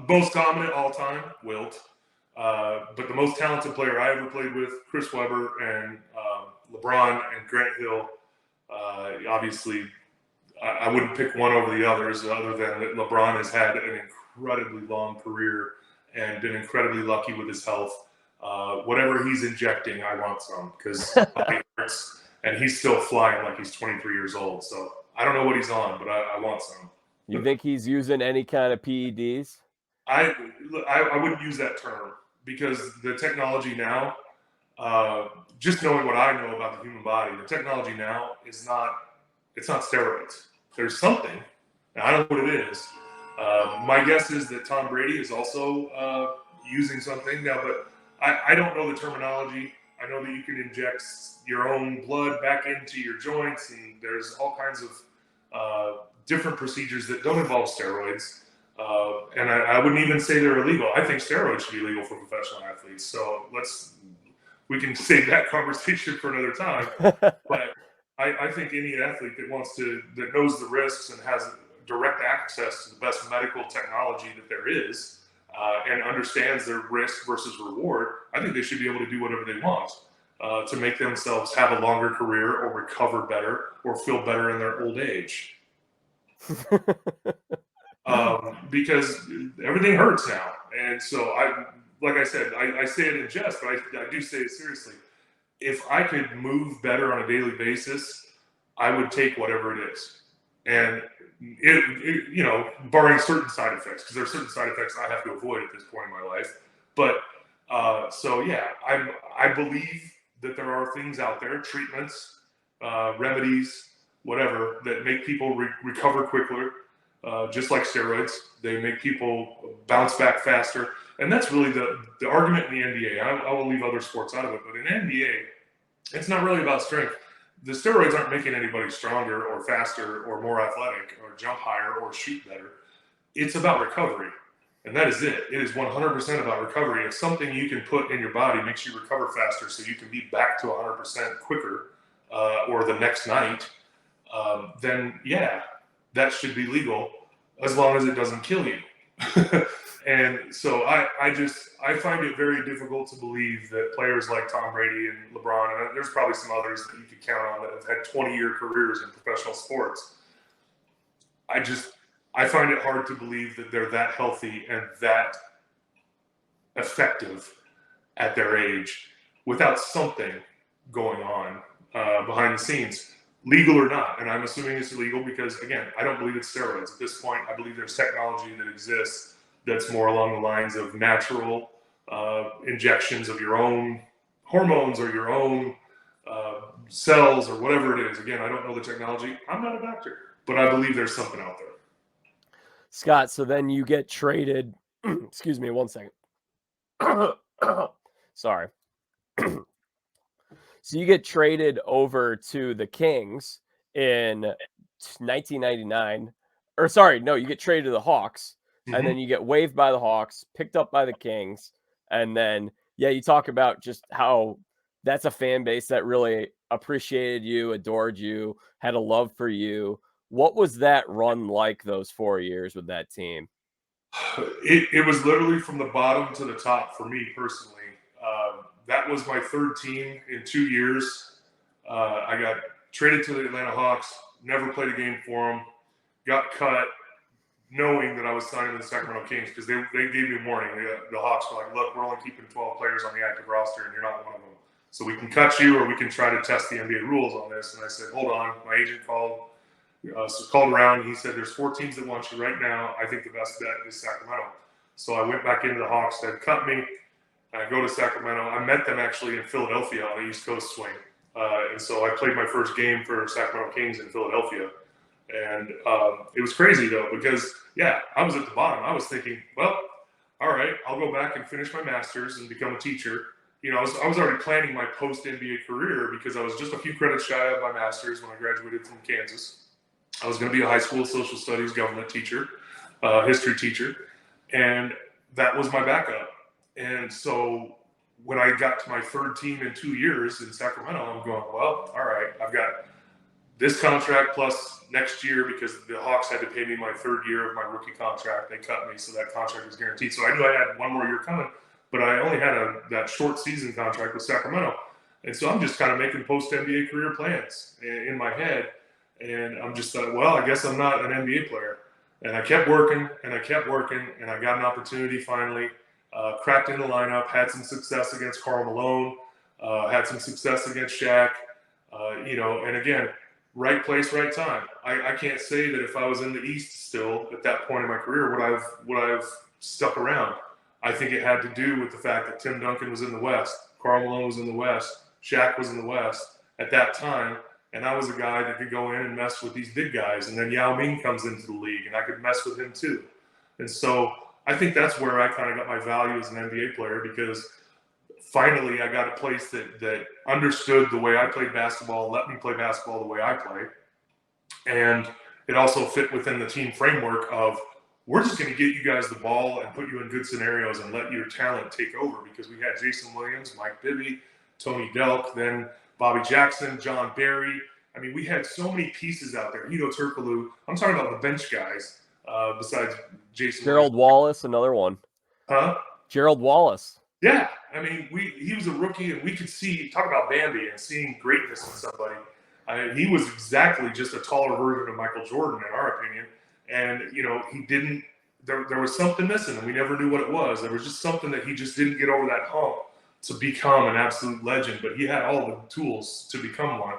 most dominant all time, Wilt. But the most talented player I ever played with, Chris Webber and LeBron and Grant Hill. Obviously, I wouldn't pick one over the others, other than that LeBron has had an incredibly long career and been incredibly lucky with his health. Whatever he's injecting, I want some because it hurts, and he's still flying like he's 23 years old. So I don't know what he's on, but I want some. You think he's using any kind of PEDs? I wouldn't use that term because the technology now, just knowing what I know about the human body, the technology now it's not steroids. There's something, and I don't know what it is. My guess is that Tom Brady is also using something now, but I don't know the terminology. I know that you can inject your own blood back into your joints, and there's all kinds of different procedures that don't involve steroids. And I wouldn't even say they're illegal. I think steroids should be legal for professional athletes. So we can save that conversation for another time. But I think any athlete that knows the risks and has direct access to the best medical technology that there is, and understands their risk versus reward, I think they should be able to do whatever they want to make themselves have a longer career or recover better or feel better in their old age. Because everything hurts now. And so like I said, I say it in jest, but I do say it seriously. If I could move better on a daily basis, I would take whatever it is. And barring certain side effects, because there are certain side effects I have to avoid at this point in my life. But so yeah, I believe that there are things out there, treatments, remedies, whatever, that make people recover quicker. Just like steroids, they make people bounce back faster. And that's really the argument in the NBA. I will leave other sports out of it, but in NBA, it's not really about strength. The steroids aren't making anybody stronger or faster or more athletic or jump higher or shoot better. It's about recovery. And that is it. It is 100% about recovery. If something you can put in your body makes you recover faster so you can be back to 100% quicker or the next night, then yeah, that should be legal as long as it doesn't kill you. And so I find it very difficult to believe that players like Tom Brady and LeBron, and there's probably some others that you could count on that have had 20-year careers in professional sports. I find it hard to believe that they're that healthy and that effective at their age without something going on behind the scenes, legal or not. And I'm assuming it's illegal because, again, I don't believe it's steroids. At this point, I believe there's technology that exists that's more along the lines of natural injections of your own hormones or your own cells or whatever it is. Again, I don't know the technology. I'm not a doctor, but I believe there's something out there. Scott, so then you get traded. Excuse me, 1 second. Sorry. So you get traded over to the Kings in 1999. Or sorry, no, you get traded to the Hawks. And then you get waived by the Hawks, picked up by the Kings. And then, yeah, you talk about just how that's a fan base that really appreciated you, adored you, had a love for you. What was that run like those 4 years with that team? It was literally from the bottom to the top for me personally. That was my third team in 2 years. I got traded to the Atlanta Hawks, never played a game for them, got cut, knowing that I was signing with the Sacramento Kings because they gave me a warning. The Hawks were like, look, we're only keeping 12 players on the active roster and you're not one of them. So we can cut you or we can try to test the NBA rules on this. And I said, hold on. My agent called around. And he said, there's 4 teams that want you right now. I think the best bet is Sacramento. So I went back into the Hawks. They cut me. I go to Sacramento. I met them actually in Philadelphia on the East Coast swing. And so I played my first game for Sacramento Kings in Philadelphia. And it was crazy, though, because, yeah, I was at the bottom. I was thinking, well, all right, I'll go back and finish my master's and become a teacher. You know, I was already planning my post-NBA career because I was just a few credits shy of my master's when I graduated from Kansas. I was going to be a high school social studies government teacher, history teacher, and that was my backup. And so when I got to my third team in 2 years in Sacramento, I'm going, well, all right, I've got this contract plus next year because the Hawks had to pay me my third year of my rookie contract. They cut me, so that contract was guaranteed. So I knew I had one more year coming, but I only had that short season contract with Sacramento. And so I'm just kind of making post-NBA career plans in my head. And I'm just like, well, I guess I'm not an NBA player. And I kept working, and I kept working, and I got an opportunity finally. Cracked in the lineup, had some success against Karl Malone, had some success against Shaq, and again, right place, right time. I can't say that if I was in the East still at that point in my career would I have stuck around. I think it had to do with the fact that Tim Duncan was in the West, Karl Malone was in the West, Shaq was in the West at that time, and I was a guy that could go in and mess with these big guys. And then Yao Ming comes into the league, and I could mess with him too. And so I think that's where I kind of got my value as an NBA player, because finally I got a place that understood the way I played basketball, let me play basketball the way I play. And it also fit within the team framework of, we're just going to get you guys the ball and put you in good scenarios and let your talent take over, because we had Jason Williams, Mike Bibby, Tony Delk, then Bobby Jackson, John Barry. I mean, we had so many pieces out there. Hito Turkoglu. I'm talking about the bench guys besides Jason Gerald Wallace, another one. Huh? Gerald Wallace. Yeah. I mean, he was a rookie, and we could talk about Bambi and seeing greatness in somebody. He was exactly just a taller version of Michael Jordan, in our opinion. And, he didn't there was something missing, and we never knew what it was. There was just something that he just didn't get over that hump to become an absolute legend, but he had all the tools to become one.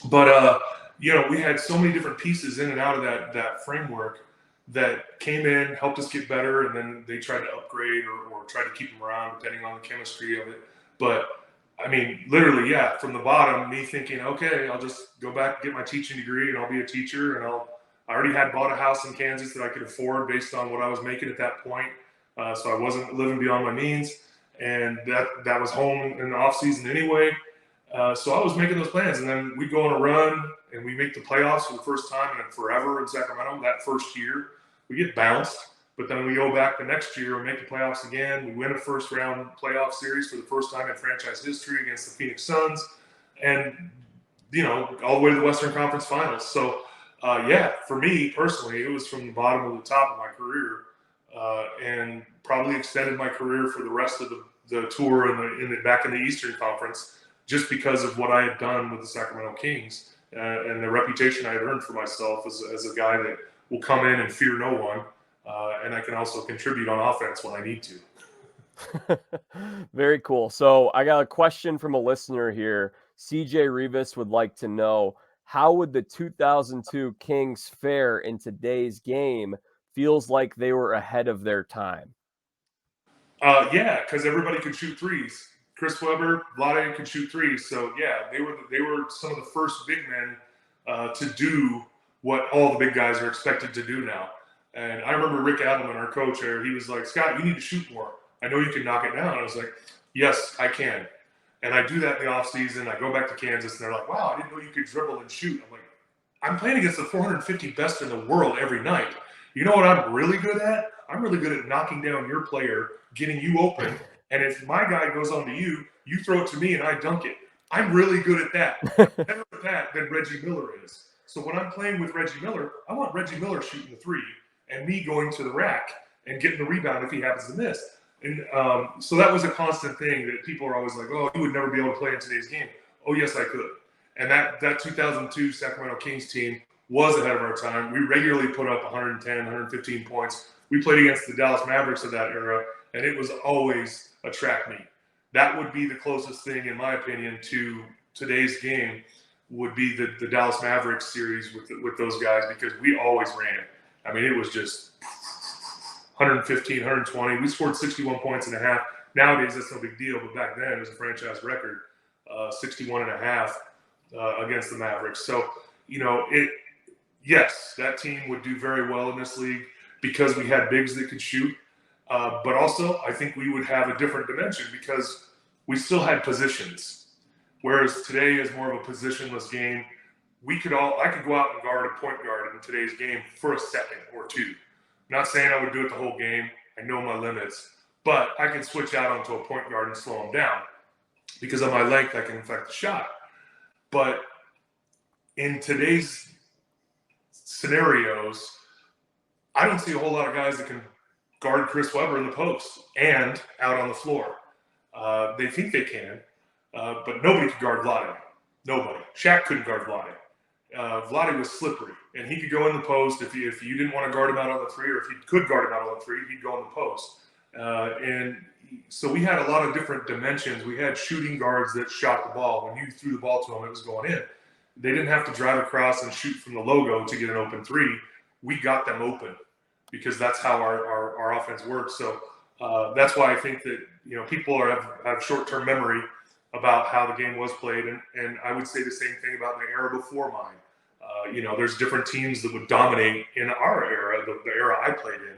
But we had so many different pieces in and out of that framework that came in, helped us get better, and then they tried to upgrade or try to keep him around depending on the chemistry of it. But I mean, literally, yeah, from the bottom, me thinking, okay, I'll just go back and get my teaching degree and I'll be a teacher. And I already had bought a house in Kansas that I could afford based on what I was making at that point. So I wasn't living beyond my means. And that was home in the off season anyway. So I was making those plans, and then we go on a run and we make the playoffs for the first time in forever in Sacramento. That first year, we get bounced, but then we go back the next year and make the playoffs again. We win a first round playoff series for the first time in franchise history against the Phoenix Suns, and all the way to the Western Conference Finals. So, for me personally, it was from the bottom to the top of my career, and probably extended my career for the rest of the tour back in the Eastern Conference, just because of what I had done with the Sacramento Kings and the reputation I had earned for myself as a guy that will come in and fear no one, and I can also contribute on offense when I need to. Very cool. So I got a question from a listener here. CJ Rivas would like to know, how would the 2002 Kings fare in today's game? Feels like they were ahead of their time. Because everybody could shoot threes. Chris Webber, Vlade could shoot threes. So yeah, they were some of the first big men to do what all the big guys are expected to do now. And I remember Rick Adelman, our coach there, he was like, Scott, you need to shoot more. I know you can knock it down. I was like, yes, I can. And I do that in the off season. I go back to Kansas, and they're like, wow, I didn't know you could dribble and shoot. I'm like, I'm playing against the 450 best in the world every night. You know what I'm really good at? I'm really good at knocking down your player, getting you open. And if my guy goes on to you, you throw it to me and I dunk it. I'm really good at that. I'm better at that than Reggie Miller is. So when I'm playing with Reggie Miller, I want Reggie Miller shooting the three and me going to the rack and getting the rebound if he happens to miss. And so that was a constant thing that people are always like, oh, you would never be able to play in today's game. Oh, yes, I could. And that 2002 Sacramento Kings team was ahead of our time. We regularly put up 110, 115 points. We played against the Dallas Mavericks of that era, and it was always a track meet. That would be the closest thing, in my opinion, to today's game would be the Dallas Mavericks series with those guys, because we always ran. I mean, it was just 115, 120. We scored 61 points and a half. Nowadays, that's no big deal, but back then it was a franchise record, 61 and a half against the Mavericks. So, yes, that team would do very well in this league because we had bigs that could shoot. But also, I think we would have a different dimension because we still had positions. Whereas today is more of a positionless game. I could go out and guard a point guard in today's game for a second or two. I'm not saying I would do it the whole game. I know my limits. But I can switch out onto a point guard and slow him down. Because of my length, I can affect the shot. But in today's scenarios, I don't see a whole lot of guys that can guard Chris Webber in the post and out on the floor. They think they can, but nobody could guard Vlade. Nobody. Shaq couldn't guard Vlade. Vlade was slippery, and he could go in the post if you didn't want to guard him out on the three, or if you could guard him out on the three, he'd go in the post. And so we had a lot of different dimensions. We had shooting guards that shot the ball. When you threw the ball to them, it was going in. They didn't have to drive across and shoot from the logo to get an open three. We got them open because that's how our offense works. So that's why I think that people have short-term memory about how the game was played, and I would say the same thing about the era before mine. There's different teams that would dominate in our era, the era I played in,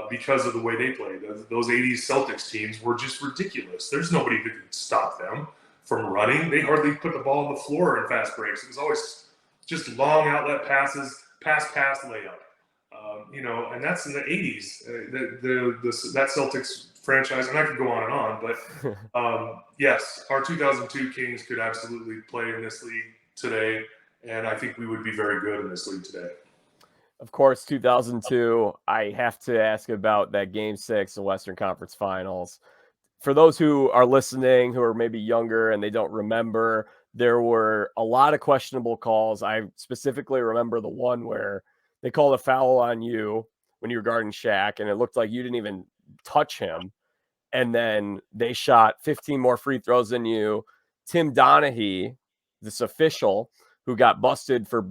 because of the way they played. Those 80s Celtics teams were just ridiculous. There's nobody that could stop them from running. They hardly put the ball on the floor in fast breaks. It was always just long outlet passes, pass, layup. And that's in the 80s. That Celtics franchise, and I could go on and on, but yes, our 2002 Kings could absolutely play in this league today, and I think we would be very good in this league today. Of course, 2002, I have to ask about that Game 6, the Western Conference Finals. For those who are listening, who are maybe younger and they don't remember, there were a lot of questionable calls. I specifically remember the one where they called a foul on you. when you were guarding Shaq, and it looked like you didn't even touch him. And then they shot 15 more free throws than you. Tim Donaghy, this official who got busted for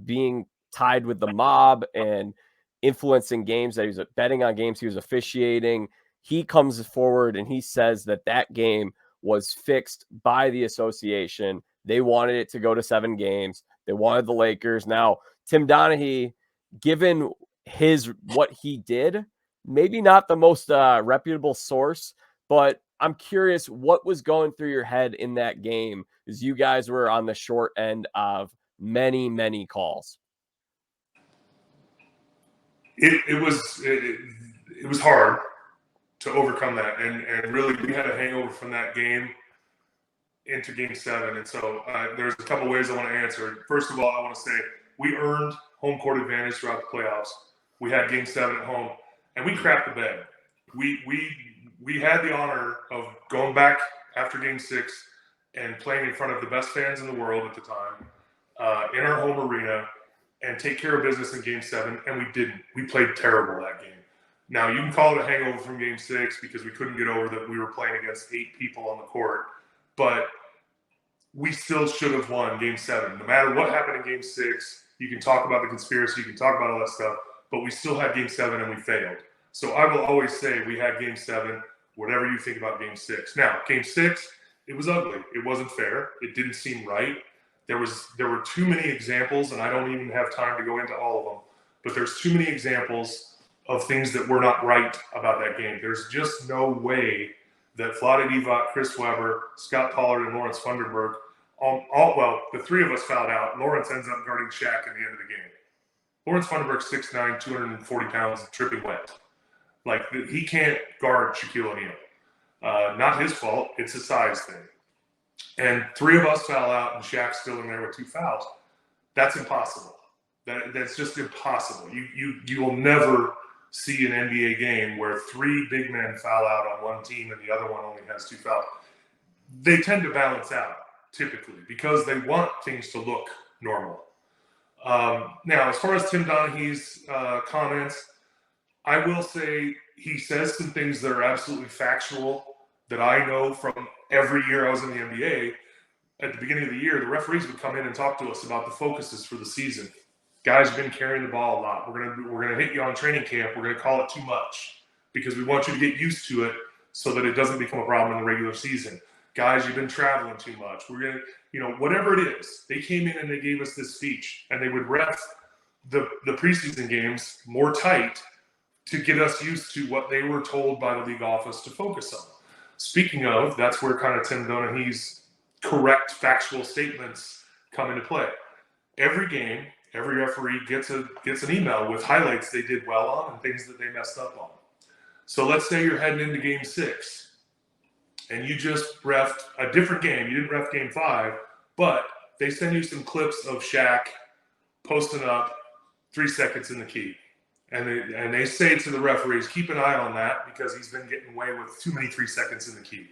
being tied with the mob and influencing games, that he was betting on games he was officiating, he comes forward and he says that that game was fixed by the association. They wanted it to go to 7 games. They wanted the Lakers. Now, Tim Donaghy, given what he did, maybe not the most reputable source, but I'm curious what was going through your head in that game, as you guys were on the short end of many, many calls. It was hard to overcome that, and really we had a hangover from that game into Game 7, and so there's a couple ways I want to answer it. First of all, I want to say we earned home court advantage throughout the playoffs. We had Game 7 at home, and we crapped the bed. We had the honor of going back after Game 6 and playing in front of the best fans in the world at the time in our home arena and take care of business in Game 7, and we didn't. We played terrible that game. Now, you can call it a hangover from Game 6 because we couldn't get over that we were playing against 8 people on the court, but we still should have won Game 7. No matter what happened in Game 6, you can talk about the conspiracy, you can talk about all that stuff, but we still had Game 7 and we failed. So I will always say we had Game 7, whatever you think about Game 6. Now, Game 6, it was ugly. It wasn't fair. It didn't seem right. There were too many examples, and I don't even have time to go into all of them, but there's too many examples of things that were not right about that game. There's just no way that Vlade Divac, Chris Webber, Scot Pollard, and Lawrence Funderburg, the 3 of us fouled out. Lawrence ends up guarding Shaq at the end of the game. Lawrence Funderburg, 6'9", 240 pounds, dripping wet. Like, he can't guard Shaquille O'Neal. Not his fault. It's a size thing. And 3 of us foul out, and Shaq's still in there with 2 fouls. That's impossible. That's just impossible. You will never see an NBA game where 3 big men foul out on one team and the other one only has 2 fouls. They tend to balance out, typically, because they want things to look normal. Now, as far as Tim Donaghy's comments, I will say he says some things that are absolutely factual that I know from every year I was in the NBA. At the beginning of the year, the referees would come in and talk to us about the focuses for the season. Guys, you've been carrying the ball a lot. We're gonna hit you on training camp. We're gonna call it too much because we want you to get used to it so that it doesn't become a problem in the regular season. Guys, you've been traveling too much. We're gonna, whatever it is. They came in and they gave us this speech, and they would ref the preseason games more tight to get us used to what they were told by the league office to focus on. Speaking of, that's where kind of Tim Donaghy's correct factual statements come into play. Every game, every referee gets an email with highlights they did well on and things that they messed up on. So let's say you're heading into Game 6 and you just refed a different game. You didn't ref Game 5, but they send you some clips of Shaq posting up 3 seconds in the key. And they say to the referees, keep an eye on that because he's been getting away with too many 3 seconds in the key.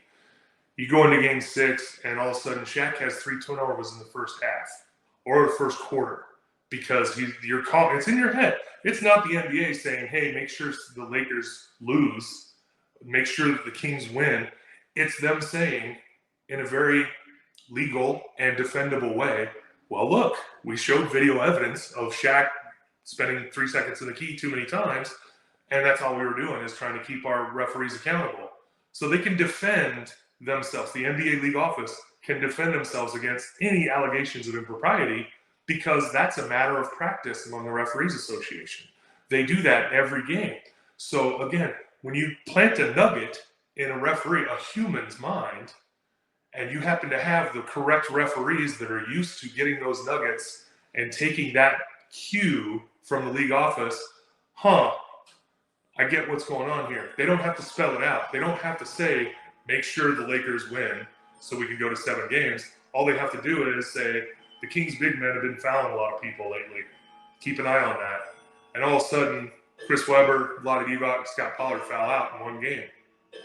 You go into Game 6, and all of a sudden Shaq has 3 turnovers in the first half or the first quarter because it's in your head. It's not the NBA saying, hey, make sure the Lakers lose, make sure that the Kings win. It's them saying in a very legal and defendable way, well, look, we showed video evidence of Shaq spending 3 seconds in the key too many times, and that's all we were doing is trying to keep our referees accountable. So they can defend themselves. The NBA league office can defend themselves against any allegations of impropriety because that's a matter of practice among the Referees Association. They do that every game. So again, when you plant a nugget in a human's mind, and you happen to have the correct referees that are used to getting those nuggets and taking that cue from the league office, I get what's going on here. They don't have to spell it out. They don't have to say, make sure the Lakers win so we can go to 7 games. All they have to do is say, the Kings big men have been fouling a lot of people lately. Keep an eye on that. And all of a sudden, Chris Webber, Vlade Divac, and Scot Pollard foul out in one game,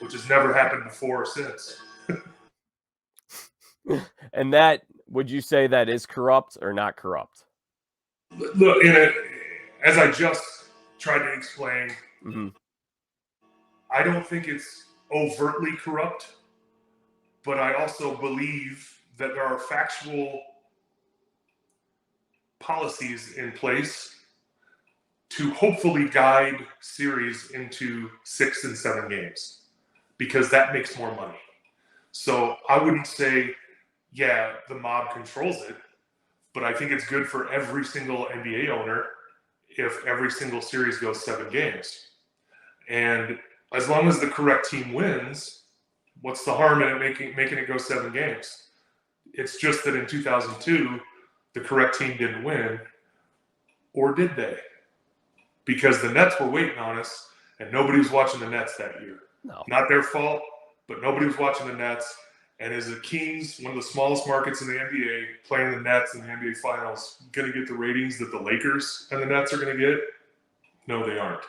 which has never happened before or since. And that, would you say that is corrupt or not corrupt? Look, as I just tried to explain. Mm-hmm. I don't think it's overtly corrupt, but I also believe that there are factual policies in place to hopefully guide series into 6 and 7 games, because that makes more money. So I wouldn't say, yeah, the mob controls it, but I think it's good for every single NBA owner if every single series goes 7 games. And as long as the correct team wins, what's the harm in it making it go 7 games? It's just that in 2002, the correct team didn't win, or did they? Because the Nets were waiting on us, and nobody was watching the Nets that year. No. Not their fault, but nobody was watching the Nets. And as the Kings, one of the smallest markets in the NBA, playing the Nets in the NBA Finals, going to get the ratings that the Lakers and the Nets are going to get? No, they aren't.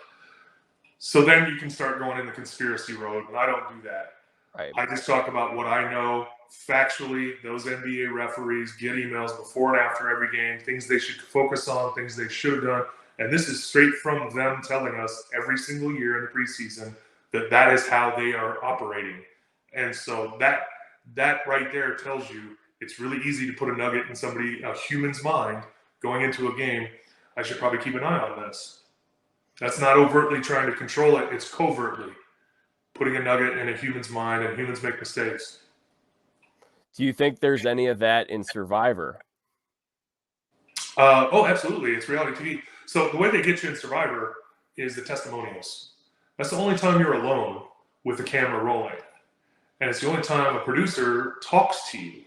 So then you can start going in the conspiracy road, but I don't do that. Right. I just talk about what I know factually. Those NBA referees get emails before and after every game, things they should focus on, things they should have done. And this is straight from them telling us every single year in the preseason that is how they are operating. And so that right there tells you it's really easy to put a nugget in a human's mind going into a game. I should probably keep an eye on this. That's not overtly trying to control it. It's covertly putting a nugget in a human's mind, and humans make mistakes. Do you think there's any of that in Survivor? Oh, absolutely. It's reality TV. So the way they get you in Survivor is the testimonials. That's the only time you're alone with the camera rolling. And it's the only time a producer talks to you.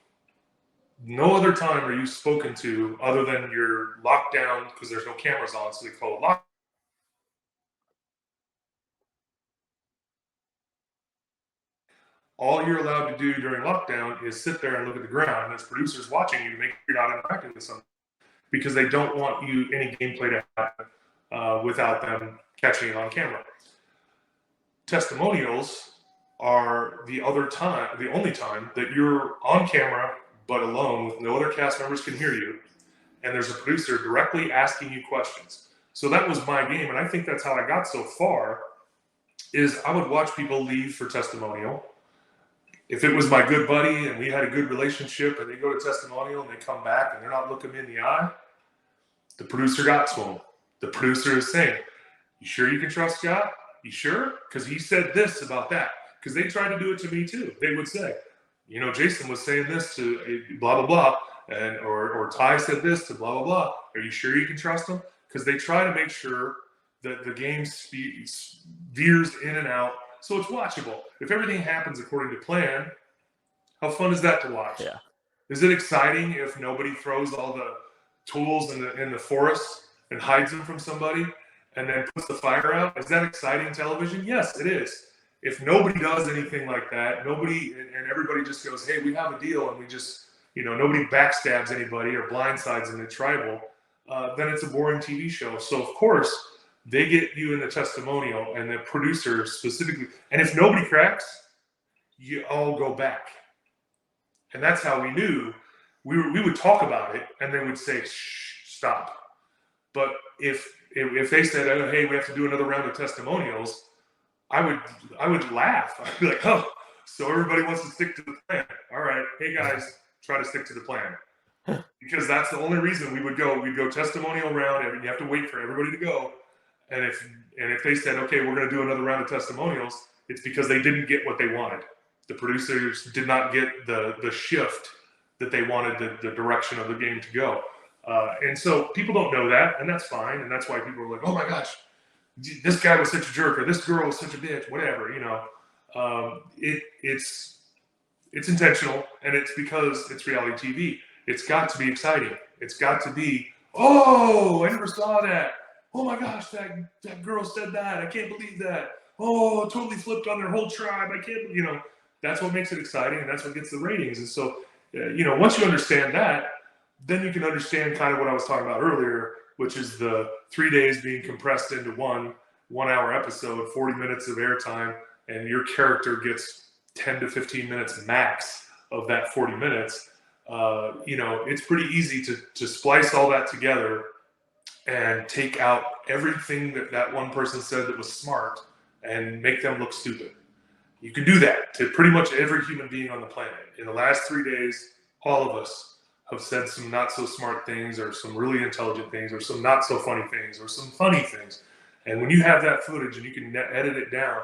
No other time are you spoken to other than you're locked down because there's no cameras on, so they call it lockdown. All you're allowed to do during lockdown is sit there and look at the ground. There's producers watching you to make sure you're not interacting with something, because they don't want any gameplay to happen without them catching it on camera. Testimonials are the only time that you're on camera but alone, with no other cast members can hear you, and there's a producer directly asking you questions. So that was my game, and I think that's how I got so far, is I would watch people leave for testimonial. If it was my good buddy and we had a good relationship and they go to testimonial and they come back and they're not looking me in the eye, the producer got to him. The producer is saying, "You sure you can trust Scott? You sure? Because he said this about that." Because they tried to do it to me too. They would say, Jason was saying this to blah, blah, blah. And or Ty said this to blah, blah, blah. Are you sure you can trust him? Because they try to make sure that the game veers in and out, so it's watchable. If everything happens according to plan, how fun is that to watch? Yeah. Is it exciting if nobody throws all the tools in the forest and hides them from somebody and then puts the fire out? Is that exciting television? Yes, it is. If nobody does anything like that, and everybody just goes, "Hey, we have a deal," and we just, nobody backstabs anybody or blindsides in the tribal, then it's a boring TV show. So of course they get you in the testimonial, and the producer specifically, and if nobody cracks, you all go back. And that's how we knew. We would talk about it, and they would say, "Shh, stop." But if they said, "Oh, hey, we have to do another round of testimonials," I would laugh. I'd be like, "Oh, so everybody wants to stick to the plan. All right, hey guys, try to stick to the plan." Because that's the only reason we'd go testimonial round, and you have to wait for everybody to go. And if they said, "Okay, we're going to do another round of testimonials," it's because they didn't get what they wanted. The producers did not get the shift that they wanted the direction of the game to go. And so people don't know that, and that's fine. And that's why people are like, "Oh my gosh, this guy was such a jerk," or "This girl was such a bitch," whatever, it's intentional, and it's because it's reality TV. It's got to be exciting. It's got to be, "Oh, I never saw that. Oh my gosh, that girl said that. I can't believe that. Oh, totally flipped on their whole tribe. I can't," that's what makes it exciting, and that's what gets the ratings. And so, once you understand that, then you can understand kind of what I was talking about earlier, which is the 3 days being compressed into one 1 hour episode, 40 minutes of airtime, and your character gets 10 to 15 minutes max of that 40 minutes. It's pretty easy to splice all that together and take out everything that one person said that was smart and make them look stupid. You can do that to pretty much every human being on the planet. In the last 3 days, all of us have said some not so smart things, or some really intelligent things, or some not so funny things, or some funny things. And when you have that footage and you can edit it down,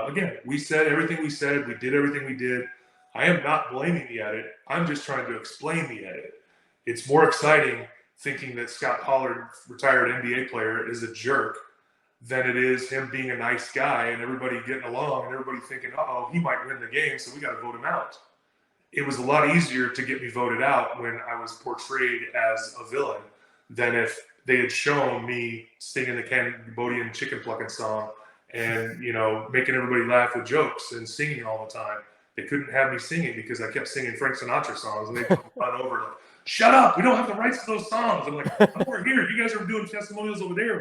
again, we said everything we said, we did everything we did. I am not blaming the edit. I'm just trying to explain the edit. It's more exciting thinking that Scot Pollard, retired NBA player, is a jerk than it is him being a nice guy and everybody getting along and everybody thinking, uh-oh, he might win the game, so we got to vote him out. It was a lot easier to get me voted out when I was portrayed as a villain than if they had shown me singing the Cambodian chicken plucking song and, making everybody laugh with jokes and singing all the time. They couldn't have me singing because I kept singing Frank Sinatra songs, and they run over like, shut up, we don't have the rights to those songs. I'm like, oh, we're here. You guys are doing testimonials over there.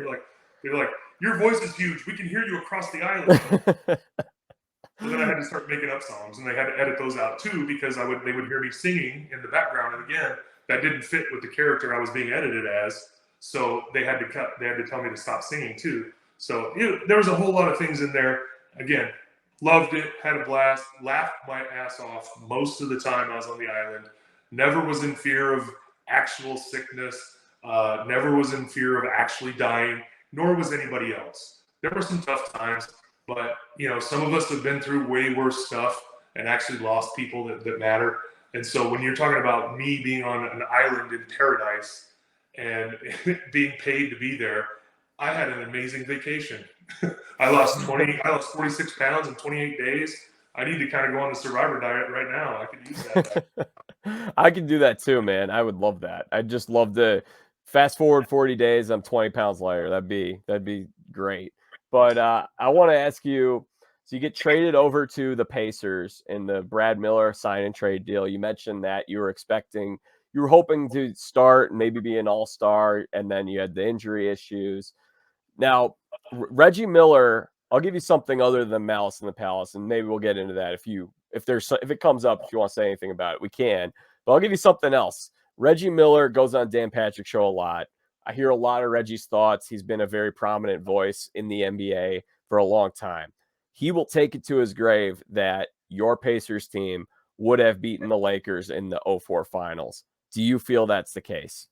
They're like, your voice is huge. We can hear you across the island. So then I had to start making up songs, and they had to edit those out too because they would hear me singing in the background, and again, that didn't fit with the character I was being edited as. So they had to cut. They had to tell me to stop singing too. So there was a whole lot of things in there. Again, loved it, had a blast, laughed my ass off most of the time I was on the island. Never was in fear of actual sickness. Never was in fear of actually dying, nor was anybody else. There were some tough times, but some of us have been through way worse stuff and actually lost people that matter. And so when you're talking about me being on an island in paradise and being paid to be there, I had an amazing vacation. I lost 46 pounds in 28 days. I need to kind of go on the Survivor diet right now. I could use that. I can do that too, man. I would love that. I'd just love to fast forward 40 days. I'm 20 pounds lighter. That'd be great. But I want to ask you, so you get traded over to the Pacers in the Brad Miller sign and trade deal. You mentioned that you were hoping to start and maybe be an all-star, and then you had the injury issues. Now, Reggie Miller, I'll give you something other than Malice in the Palace, and maybe we'll get into that if it comes up. If you want to say anything about it, we can. But I'll give you something else. Reggie Miller goes on Dan Patrick's show a lot. I hear a lot of Reggie's thoughts. He's been a very prominent voice in the NBA for a long time. He will take it to his grave that your Pacers team would have beaten the Lakers in the 2004 finals. Do you feel that's the case?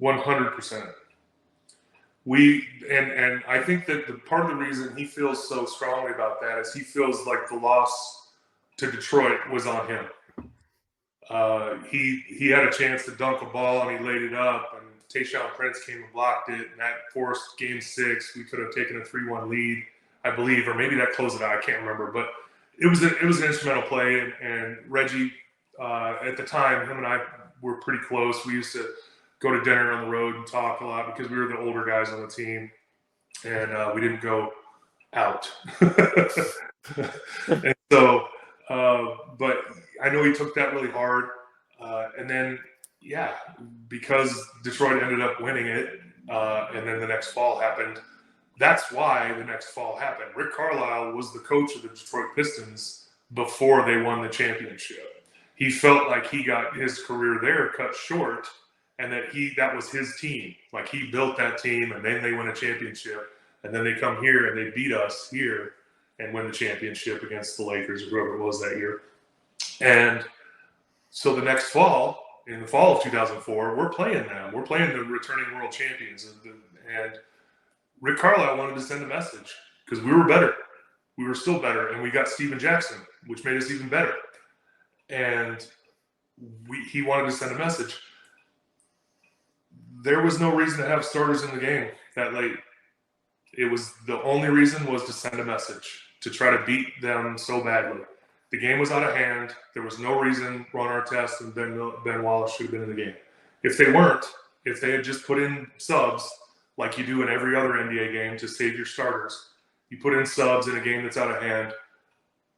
100%. And I think that the part of the reason he feels so strongly about that is he feels like the loss to Detroit was on him. He had a chance to dunk a ball and he laid it up, and Tayshaun Prince came and blocked it, and that forced Game 6. We could have taken a 3-1 lead, I believe, or maybe that closed it out. I can't remember, but it was an instrumental play. And Reggie, at the time, him and I were pretty close. We used to go to dinner on the road and talk a lot because we were the older guys on the team, and we didn't go out. And so, but I know he took that really hard. And then, because Detroit ended up winning it, and then the next fall happened. That's why the next fall happened. Rick Carlisle was the coach of the Detroit Pistons before they won the championship. He felt like he got his career there cut short, and that was his team. Like, he built that team, and then they win a championship, and then they come here and they beat us here and win the championship against the Lakers or whoever it was that year. And so the next fall, in the fall of 2004, we're playing them. We're playing the returning world champions. And Rick Carlisle wanted to send a message because we were better. We were still better, and we got Steven Jackson, which made us even better. And he wanted to send a message. There was no reason to have starters in the game that late. The only reason was to send a message, to try to beat them so badly. The game was out of hand. There was no reason Ron Artest and Ben Wallace should have been in the game. If they had just put in subs, like you do in every other NBA game to save your starters, you put in subs in a game that's out of hand,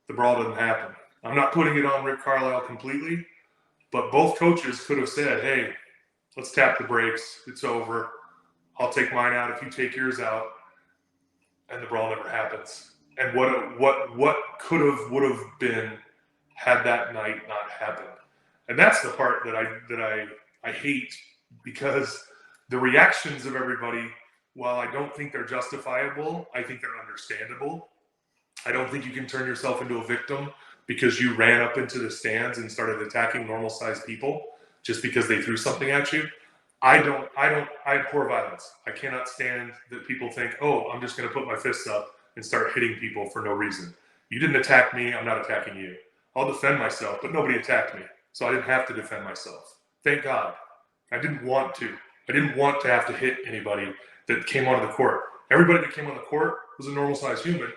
the brawl doesn't happen. I'm not putting it on Rick Carlisle completely, but both coaches could have said, hey, let's tap the brakes. It's over. I'll take mine out if you take yours out. And the brawl never happens. And what could have, would have been had that night not happened. And that's the part that I hate, because The reactions of everybody, while I don't think they're justifiable, I think they're understandable. I don't think you can turn yourself into a victim because you ran up into the stands and started attacking normal-sized people just because they threw something at you. I abhor violence. I cannot stand that people think, oh, I'm just going to put my fists up and start hitting people for no reason. You didn't attack me. I'm not attacking you. I'll defend myself, but nobody attacked me. So I didn't have to defend myself. Thank God. I didn't want to. I didn't want to have to hit anybody that came onto the court. Everybody that came on the court was a normal-sized human.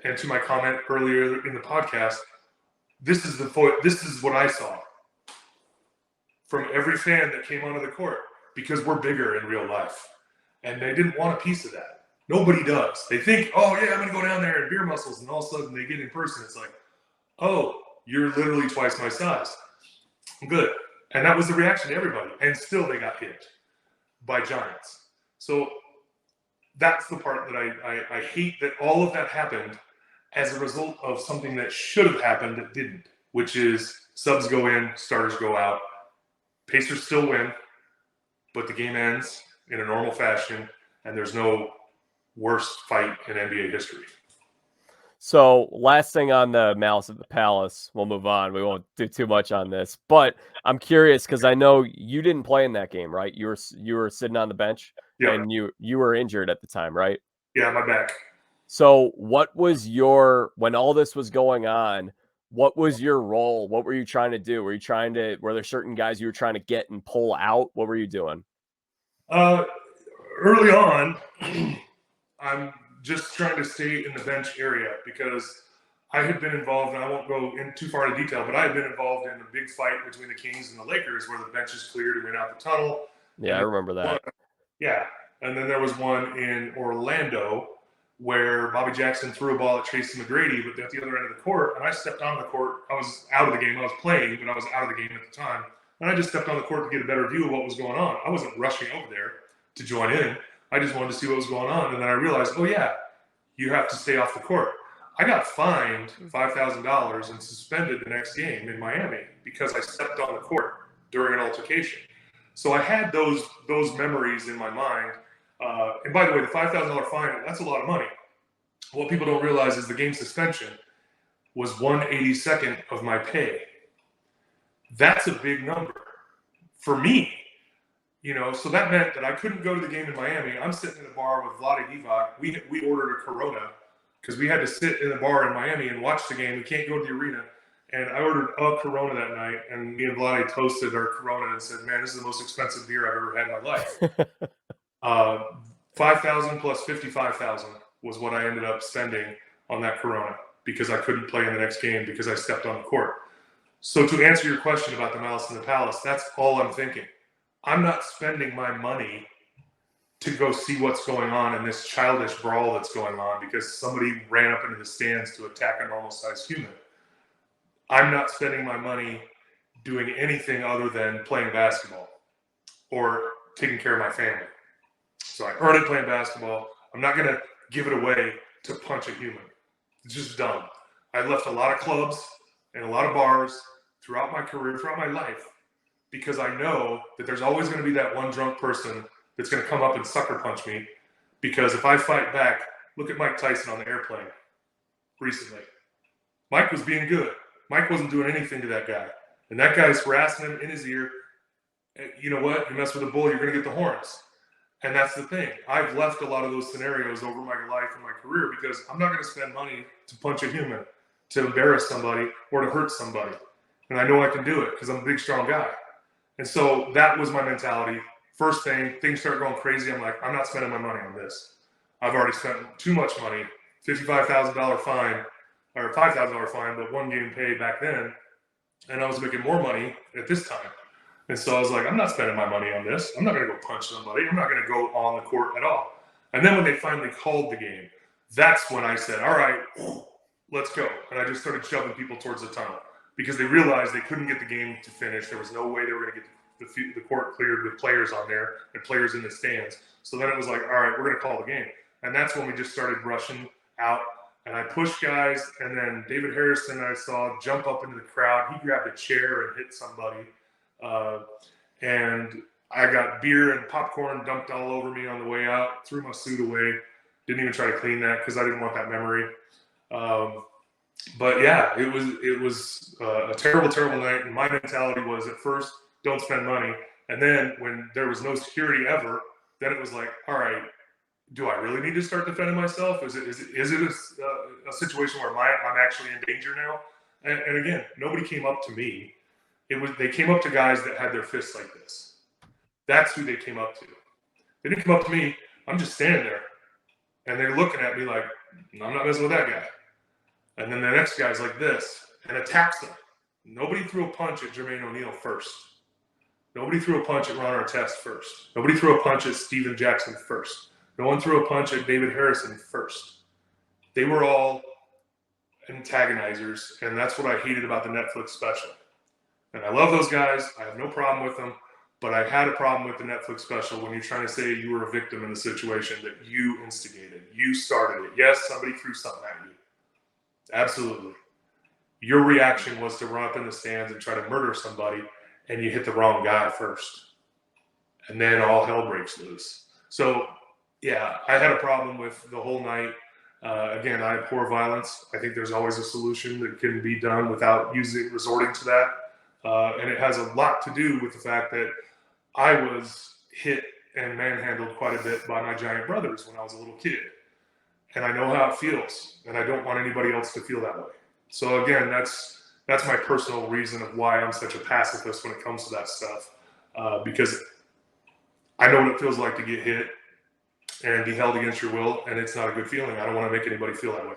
And to my comment earlier in the podcast, this is what I saw from every fan that came onto the court, because we're bigger in real life. And they didn't want a piece of that. Nobody does. They think, oh, yeah, I'm going to go down there and beer muscles. And all of a sudden they get in person. It's like, oh, you're literally twice my size. Good. And that was the reaction to everybody. And still they got hit by giants. So that's the part that I hate, that all of that happened as a result of something that should have happened that didn't, which is subs go in, starters go out. Pacers still win, but the game ends in a normal fashion, and there's no worst fight in NBA history. So last thing on the Malice at the Palace, we'll move on. We won't do too much on this, but I'm curious because I know you didn't play in that game, right? You were sitting on the bench, Yeah. and you were injured at the time, right? Yeah, my back. So what was when all this was going on, what was your role? What were you trying to do? Were there certain guys you were trying to get and pull out? What were you doing? Early on, I'm just trying to stay in the bench area because I had been involved, and I won't go in too far into detail, but I had been involved in a big fight between the Kings and the Lakers where the benches cleared and went out the tunnel. Yeah, I remember that. Yeah. And then there was one in Orlando where Bobby Jackson threw a ball at Tracy McGrady, but at the other end of the court, and I stepped on the court. I was out of the game. I was playing, but I was out of the game at the time. And I just stepped on the court to get a better view of what was going on. I wasn't rushing over there to join in. I just wanted to see what was going on. And then I realized, oh, yeah, you have to stay off the court. I got fined $5,000 and suspended the next game in Miami because I stepped on the court during an altercation. So I had those memories in my mind. And by the way, the $5,000 fine, that's a lot of money. What people don't realize is the game suspension was 1/82nd of my pay. That's a big number for me. So that meant that I couldn't go to the game in Miami. I'm sitting in a bar with Vlade Divac. We ordered a Corona because we had to sit in the bar in Miami and watch the game. We can't go to the arena. And I ordered a Corona that night, and me and Vlade toasted our Corona and said, man, this is the most expensive beer I've ever had in my life. 5,000 plus 55,000 was what I ended up spending on that Corona because I couldn't play in the next game because I stepped on the court. So to answer your question about the Malice in the Palace, that's all I'm thinking. I'm not spending my money to go see what's going on in this childish brawl that's going on because somebody ran up into the stands to attack a normal-sized human. I'm not spending my money doing anything other than playing basketball or taking care of my family. So I earned it playing basketball. I'm not going to give it away to punch a human. It's just dumb. I left a lot of clubs and a lot of bars throughout my career, throughout my life, because I know that there's always going to be that one drunk person that's going to come up and sucker punch me. Because if I fight back, look at Mike Tyson on the airplane recently. Mike was being good. Mike wasn't doing anything to that guy. And that guy's harassing him in his ear. You know what? You mess with a bull, you're going to get the horns. And that's the thing. I've left a lot of those scenarios over my life and my career because I'm not going to spend money to punch a human, to embarrass somebody, or to hurt somebody. And I know I can do it because I'm a big, strong guy. And so that was my mentality. First thing, things start going crazy. I'm like, I'm not spending my money on this. I've already spent too much money. $55,000 fine, or $5,000 fine, but one game pay back then. And I was making more money at this time. And so I was like, I'm not spending my money on this. I'm not going to go punch somebody. I'm not going to go on the court at all. And then when they finally called the game, that's when I said, all right, let's go. And I just started shoving people towards the tunnel because they realized they couldn't get the game to finish. There was no way they were going to get the court cleared with players on there and players in the stands. So then it was like, all right, we're going to call the game. And that's when we just started rushing out. And I pushed guys. And then David Harrison, I saw jump up into the crowd. He grabbed a chair and hit somebody. And I got beer and popcorn dumped all over me on the way out, threw my suit away, didn't even try to clean that because I didn't want that memory. But yeah, it was a terrible night. And my mentality was at first, don't spend money. And then when there was no security ever, then it was like, all right, do I really need to start defending myself? Is it a situation where I'm actually in danger now? And again, nobody came up to me. They came up to guys that had their fists like this. That's who they came up to. They didn't come up to me. I'm just standing there, and they're looking at me like, I'm not messing with that guy. And then the next guy's like this and attacks them. Nobody threw a punch at Jermaine O'Neal first. Nobody threw a punch at Ron Artest first. Nobody threw a punch at Steven Jackson first. No one threw a punch at David Harrison first. They were all antagonizers, and that's what I hated about the Netflix special. And I love those guys. I have no problem with them. But I had a problem with the Netflix special when you're trying to say you were a victim in the situation that you instigated. You started it. Yes, somebody threw something at you. Absolutely. Your reaction was to run up in the stands and try to murder somebody, and you hit the wrong guy first. And then all hell breaks loose. So, yeah, I had a problem with the whole night. Again, I abhor violence. I think there's always a solution that can be done without resorting to that. And it has a lot to do with the fact that I was hit and manhandled quite a bit by my giant brothers when I was a little kid. And I know how it feels, and I don't want anybody else to feel that way. So again, that's my personal reason of why I'm such a pacifist when it comes to that stuff, because I know what it feels like to get hit and be held against your will, and it's not a good feeling. I don't want to make anybody feel that way.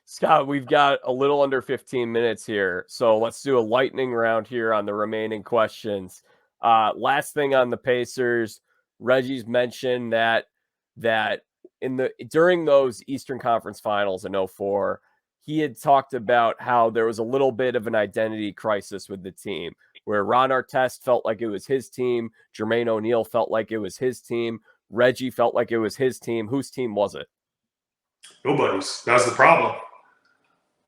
Scott, we've got a little under 15 minutes here, so let's do a lightning round here on the remaining questions. Last thing on the Pacers, Reggie's mentioned that during those Eastern Conference Finals in 2004, he had talked about how there was a little bit of an identity crisis with the team, where Ron Artest felt like it was his team, Jermaine O'Neal felt like it was his team, Reggie felt like it was his team. Whose team was it? Nobody's. That's the problem.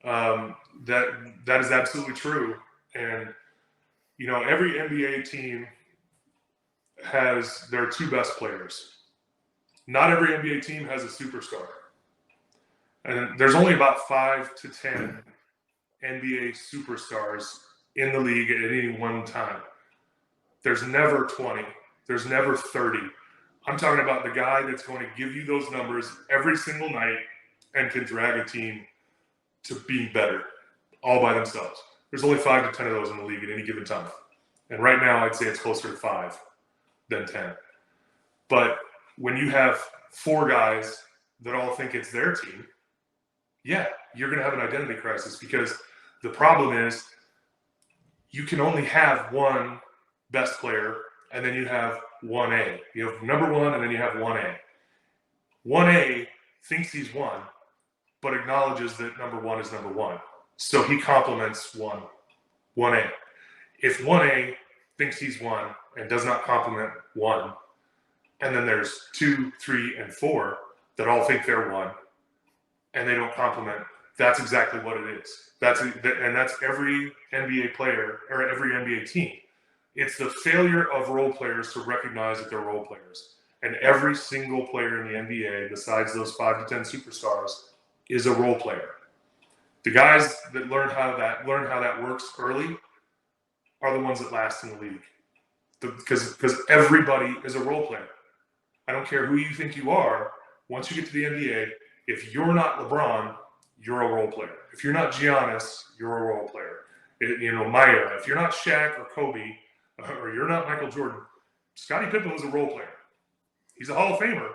That is absolutely true. And every NBA team has their two best players. Not every NBA team has a superstar. And there's only about 5 to 10 NBA superstars in the league at any one time. There's never 20. There's never 30. I'm talking about the guy that's going to give you those numbers every single night and can drag a team to being better all by themselves. There's only 5 to 10 of those in the league at any given time. And right now, I'd say it's closer to 5 than 10. But when you have 4 guys that all think it's their team, yeah, you're going to have an identity crisis, because the problem is you can only have one best player, and then you have 1A. You have number 1, and then you have 1A. 1A thinks he's 1, but acknowledges that number 1 is number 1. So he compliments 1A. If 1A thinks he's 1 and does not compliment 1, and then there's 2, 3, and 4 that all think they're 1, and they don't compliment, that's exactly what it is. That's every NBA player or every NBA team. It's the failure of role players to recognize that they're role players. And every single player in the NBA, besides those 5 to 10 superstars, is a role player. The guys that learn how that works early are the ones that last in the league. Because everybody is a role player. I don't care who you think you are. Once you get to the NBA, if you're not LeBron, you're a role player. If you're not Giannis, you're a role player. Maya. If you're not Shaq or Kobe, or you're not Michael Jordan, Scottie Pippen was a role player. He's a Hall of Famer,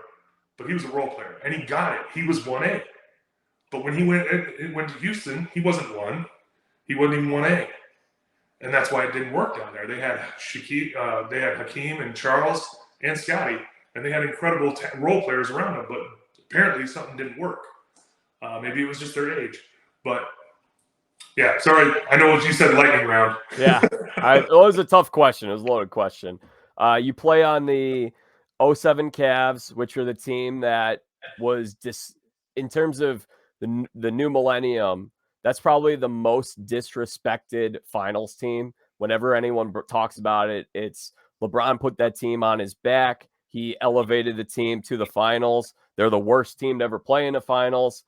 but he was a role player, and he got it. He was 1A. But when he went to Houston, he wasn't 1. He wasn't even 1A. And that's why it didn't work down there. They had Hakeem and Charles and Scottie, and they had incredible role players around them, but apparently something didn't work. Maybe it was just their age. But, yeah, sorry. I know what you said, lightning round. Yeah, it was a tough question. It was a loaded question. You play on the 07 Cavs, which are the team that was in terms of the new millennium, that's probably the most disrespected finals team. Whenever anyone talks about it, it's LeBron put that team on his back. He elevated the team to the finals. They're the worst team to ever play in the finals.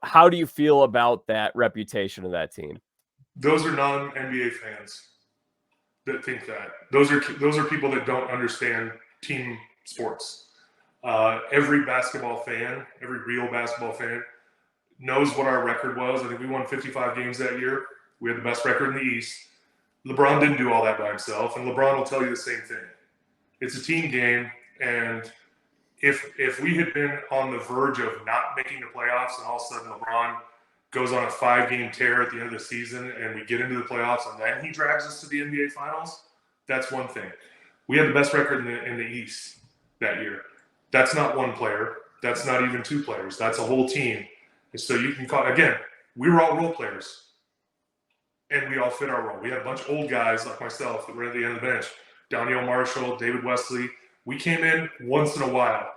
How do you feel about that reputation of that team? Those are non-NBA fans that think that. Those are people that don't understand team sports. Every basketball fan, every real basketball fan, knows what our record was. I think we won 55 games that year. We had the best record in the East. LeBron didn't do all that by himself, and LeBron will tell you the same thing. It's a team game, and if we had been on the verge of not making the playoffs and all of a sudden LeBron goes on a 5-game tear at the end of the season and we get into the playoffs and then he drags us to the NBA Finals, that's one thing. We had the best record in the East that year. That's not one player. That's not even two players. That's a whole team. And so you can call, again, we were all role players. And we all fit our role. We had a bunch of old guys like myself that were at the end of the bench. Daniel Marshall, David Wesley. We came in once in a while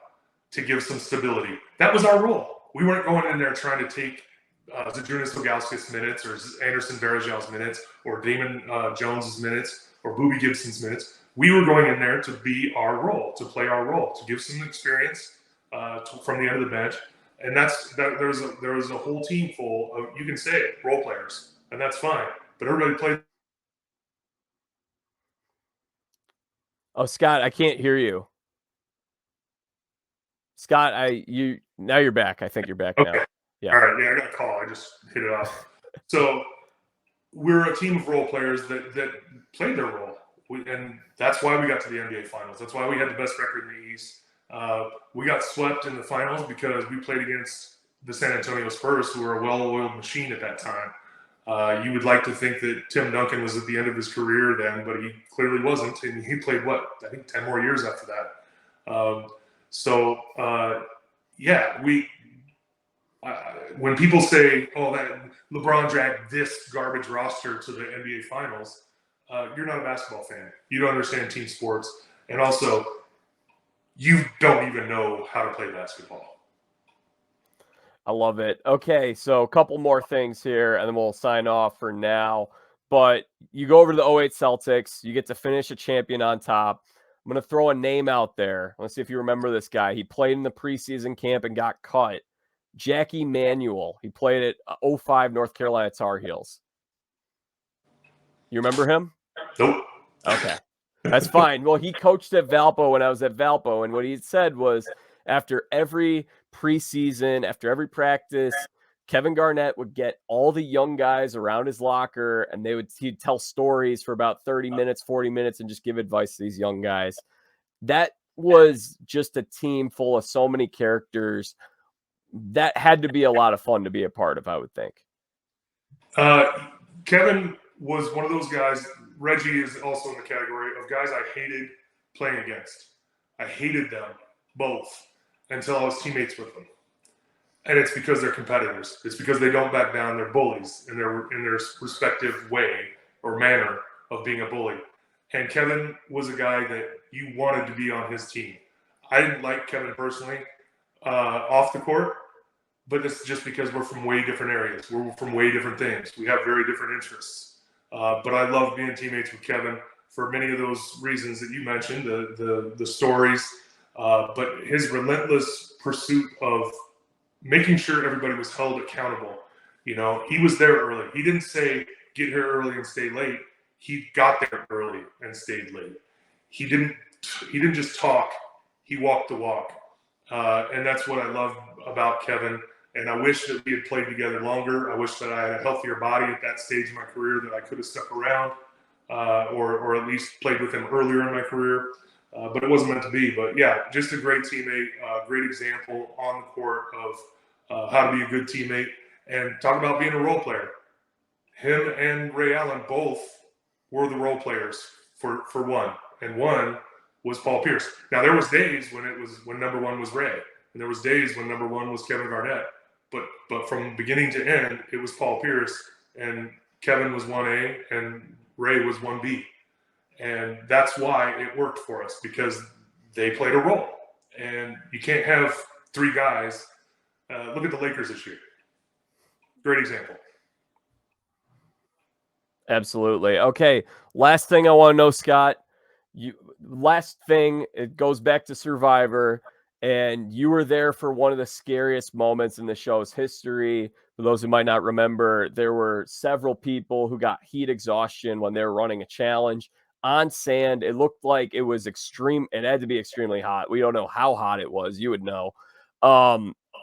to give some stability. That was our role. We weren't going in there trying to take Zydrunas Ilgauskas minutes or Anderson Varejão's minutes or Damon Jones's minutes or Boobie Gibson's minutes. We were going in there to be our role, to play our role, to give some experience from the end of the bench. And there was a whole team full of, you can say it, role players, and that's fine. But everybody played. Oh, Scott, I can't hear you. Scott, now you're back. I think you're back now. Yeah. All right. Yeah, I got a call. I just hit it off. So we're a team of role players that played their role. And that's why we got to the NBA Finals. That's why we had the best record in the East. We got swept in the finals because we played against the San Antonio Spurs, who were a well-oiled machine at that time. You would like to think that Tim Duncan was at the end of his career then, but he clearly wasn't. And he played, I think 10 more years after that. When people say, oh, that LeBron dragged this garbage roster to the NBA Finals, you're not a basketball fan. You don't understand team sports. And also, you don't even know how to play basketball. I love it. Okay, so a couple more things here, and then we'll sign off for now. But you go over to the 08 Celtics. You get to finish a champion on top. I'm going to throw a name out there. Let's see if you remember this guy. He played in the preseason camp and got cut. Jackie Manuel. He played at 05 North Carolina Tar Heels. You remember him? Nope. Okay. That's fine. Well, he coached at Valpo when I was at Valpo, and what he said was after every preseason, after every practice, Kevin Garnett would get all the young guys around his locker, and he'd tell stories for about 30 minutes, 40 minutes, and just give advice to these young guys. That was just a team full of so many characters. That had to be a lot of fun to be a part of, I would think. Kevin was one of those guys. Reggie is also in the category of guys I hated playing against. I hated them both until I was teammates with them. And it's because they're competitors. It's because they don't back down. They're bullies in their respective way or manner of being a bully. And Kevin was a guy that you wanted to be on his team. I didn't like Kevin personally off the court, but it's just because we're from way different areas. We're from way different things. We have very different interests. But I love being teammates with Kevin for many of those reasons that you mentioned, the stories, but his relentless pursuit of making sure everybody was held accountable. You know, he was there early. He didn't say, get here early and stay late. He got there early and stayed late. He didn't just talk. He walked the walk. And that's what I love about Kevin. And I wish that we had played together longer. I wish that I had a healthier body at that stage of my career, that I could have stuck around or at least played with him earlier in my career. But it wasn't meant to be. But yeah, just a great teammate, great example on the court of how to be a good teammate. And talk about being a role player. Him and Ray Allen both were the role players for one. And one was Paul Pierce. Now, there was days when number one was Ray. And there was days when number one was Kevin Garnett. But from beginning to end, it was Paul Pierce, and Kevin was 1A, and Ray was 1B. And that's why it worked for us, because they played a role. And you can't have three guys. Look at the Lakers this year. Great example. Absolutely. Okay, last thing I want to know, Scott. last thing, it goes back to Survivor, and you were there for one of the scariest moments in the show's history. For those who might not remember, there were several people who got heat exhaustion when they were running a challenge on sand. It looked like it was extreme. It had to be extremely hot. We don't know how hot it was. You would know.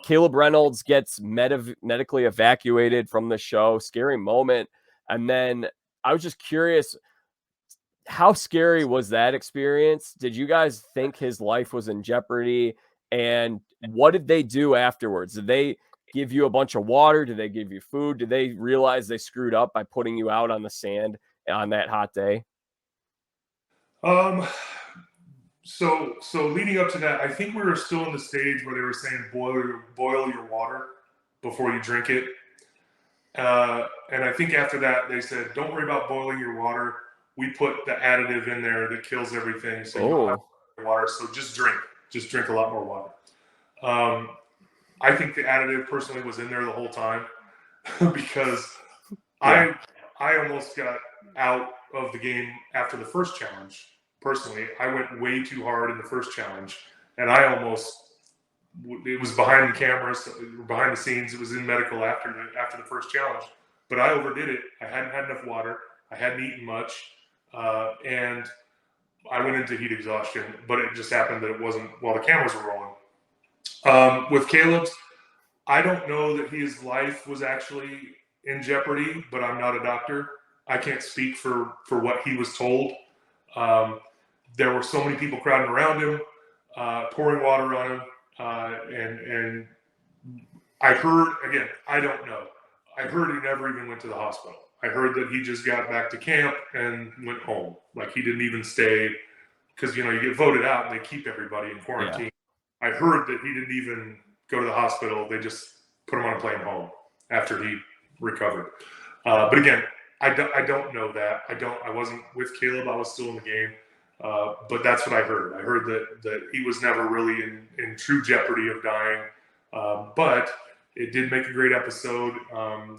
Caleb Reynolds gets medically evacuated from the show. Scary moment. And then I was just curious, how scary was that experience? Did you guys think his life was in jeopardy? And what did they do afterwards? Did they give you a bunch of water? Did they give you food? Did they realize they screwed up by putting you out on the sand on that hot day? So leading up to that, I think we were still in the stage where they were saying boil your water before you drink it. And I think after that, they said, don't worry about boiling your water. We put the additive in there that kills everything. So you don't have water. So just drink a lot more water. I think the additive personally was in there the whole time because I almost got out of the game after the first challenge. Personally, I went way too hard in the first challenge, and it was behind the cameras, behind the scenes. It was in medical after the first challenge, but I overdid it. I hadn't had enough water. I hadn't eaten much, and I went into heat exhaustion. But it just happened that it wasn't while the cameras were rolling. With Caleb's, I don't know that his life was actually in jeopardy, but I'm not a doctor. I can't speak for what he was told. There were so many people crowding around him, pouring water on him. And I heard, again, I don't know. I heard he never even went to the hospital. I heard that he just got back to camp and went home. Like he didn't even stay because, you get voted out and they keep everybody in quarantine. Yeah. I heard that he didn't even go to the hospital. They just put him on a plane home after he recovered. But again, I don't know that. I wasn't with Caleb. I was still in the game. But that's what I heard. I heard that he was never really in true jeopardy of dying. But it did make a great episode.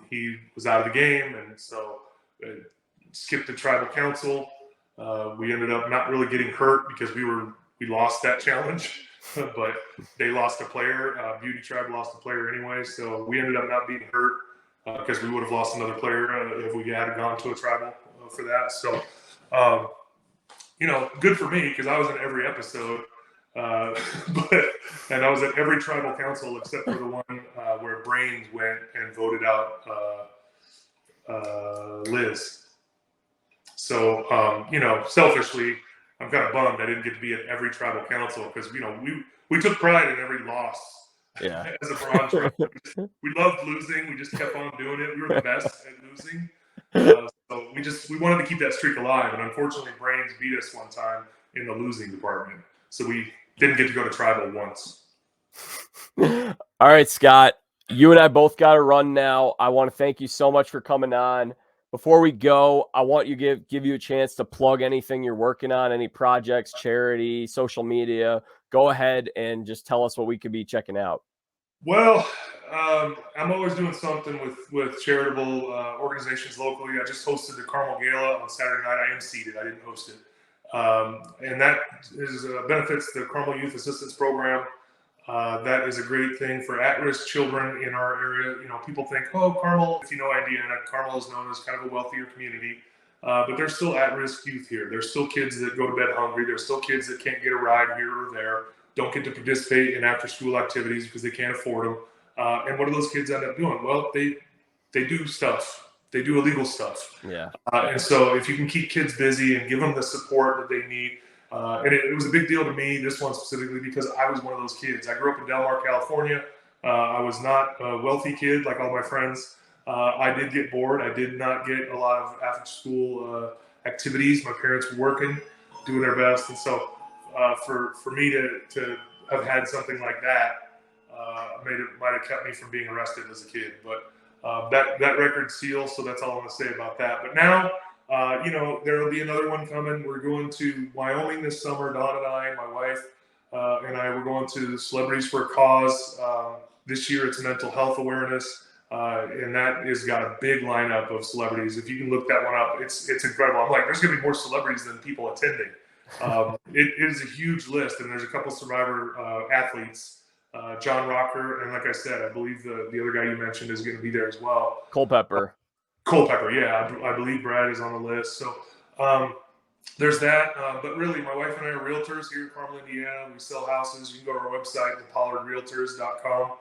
He was out of the game, and so skipped the tribal council. We ended up not really getting hurt because we lost that challenge, but they lost a player. Beauty Tribe lost a player anyway, so we ended up not being hurt because we would have lost another player if we had gone to a tribal for that. So. Good for me because I was in every episode, and I was at every tribal council except for the one where Brains went and voted out Liz. So, selfishly, I'm kind of bummed I didn't get to be at every tribal council because, we took pride in every loss. Yeah. As a bronze tribe. We loved losing. We just kept on doing it. We were the best at losing. So we wanted to keep that streak alive, and unfortunately, Brains beat us one time in the losing department. So we didn't get to go to tribal once. All right, Scott, you and I both got to run now. I want to thank you so much for coming on. Before we go, I want you to give you a chance to plug anything you're working on, any projects, charity, social media. Go ahead and just tell us what we could be checking out. Well, I'm always doing something with charitable organizations locally. I just hosted the Carmel Gala on Saturday night. I emceed. I didn't host it. And that benefits the Carmel Youth Assistance Program. That is a great thing for at-risk children in our area. People think, Carmel, if you know Indiana, Carmel is known as kind of a wealthier community. But there's still at-risk youth here. There's still kids that go to bed hungry. There's still kids that can't get a ride here or there, don't get to participate in after-school activities because they can't afford them. And what do those kids end up doing? Well, they do stuff. They do illegal stuff. Yeah. And so if you can keep kids busy and give them the support that they need, and it was a big deal to me, this one specifically, because I was one of those kids. I grew up in Del Mar, California. I was not a wealthy kid like all my friends. I did get bored. I did not get a lot of after-school activities. My parents were working, doing their best. And so for me to have had something like that, might have kept me from being arrested as a kid. But that record seals, so that's all I'm going to say about that. But now, there will be another one coming. We're going to Wyoming this summer. Dawn and I, my wife, and I, we're going to Celebrities for a Cause. This year it's mental health awareness, and that has got a big lineup of celebrities. If you can look that one up, it's incredible. I'm like, there's going to be more celebrities than people attending. It is a huge list, and there's a couple Survivor athletes, John Rocker, and like I said, I believe the other guy you mentioned is going to be there as well. Culpepper. Culpepper, yeah, I believe Brad is on the list. So there's that. But really, my wife and I are realtors here in Carmel, Indiana. We sell houses. You can go to our website, thepollardrealtors.com.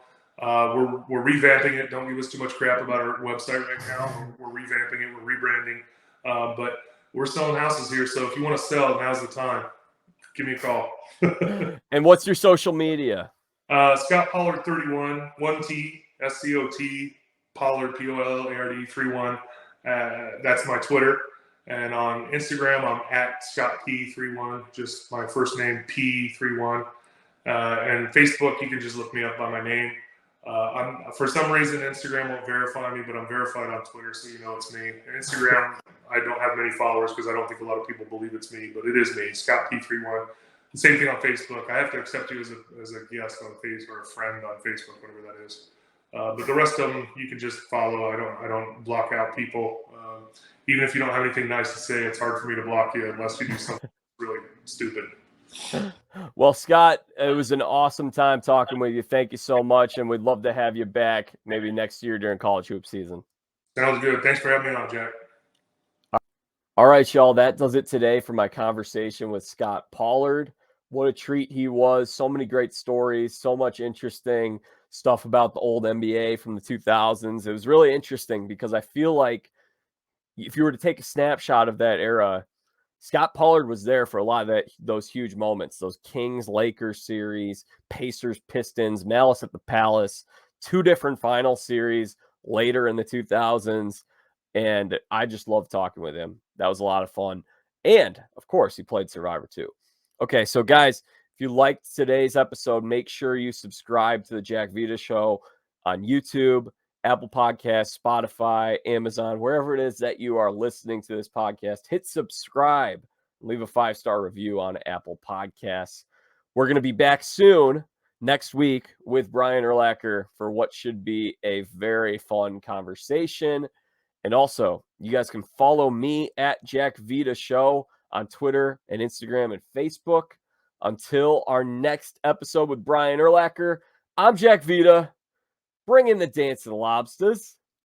We're revamping it. Don't give us too much crap about our website right now. We're revamping it. We're rebranding. But we're selling houses here. So if you want to sell, now's the time. Give me a call. And what's your social media? Scot Pollard 31, 1T, SCOT, Pollard, POLLARD 31. That's my Twitter. And on Instagram, I'm at Scott P31, just my first name, P31. And Facebook, you can just look me up by my name. For some reason, Instagram won't verify me, but I'm verified on Twitter, so you know it's me. And Instagram, I don't have many followers because I don't think a lot of people believe it's me, but it is me, Scott P31. The same thing on Facebook. I have to accept you as a guest on Facebook or a friend on Facebook, whatever that is. But the rest of them, you can just follow. I don't block out people. Even if you don't have anything nice to say, it's hard for me to block you unless you do something really stupid. Well, Scott, it was an awesome time talking with you. Thank you so much, and we'd love to have you back maybe next year during college hoop season. Sounds good. Thanks for having me on, Jack. All right, y'all, that does it today for my conversation with Scot Pollard. What a treat he was. So many great stories, so much interesting stuff about the old NBA from the 2000s. It was really interesting because I feel like if you were to take a snapshot of that era, Scot Pollard was there for a lot of those huge moments, those Kings-Lakers series, Pacers-Pistons, Malice at the Palace, 2 different final series later in the 2000s. And I just love talking with him. That was a lot of fun. And, of course, he played Survivor too. Okay, so guys, if you liked today's episode, make sure you subscribe to the Jack Vita Show on YouTube, Apple Podcasts, Spotify, Amazon, wherever it is that you are listening to this podcast. Hit subscribe. Leave a 5-star review on Apple Podcasts. We're going to be back soon next week with Brian Urlacher for what should be a very fun conversation. And also, you guys can follow me at Jack Vita Show on Twitter and Instagram and Facebook. Until our next episode with Brian Urlacher, I'm Jack Vita. Bring in the dance of the lobsters.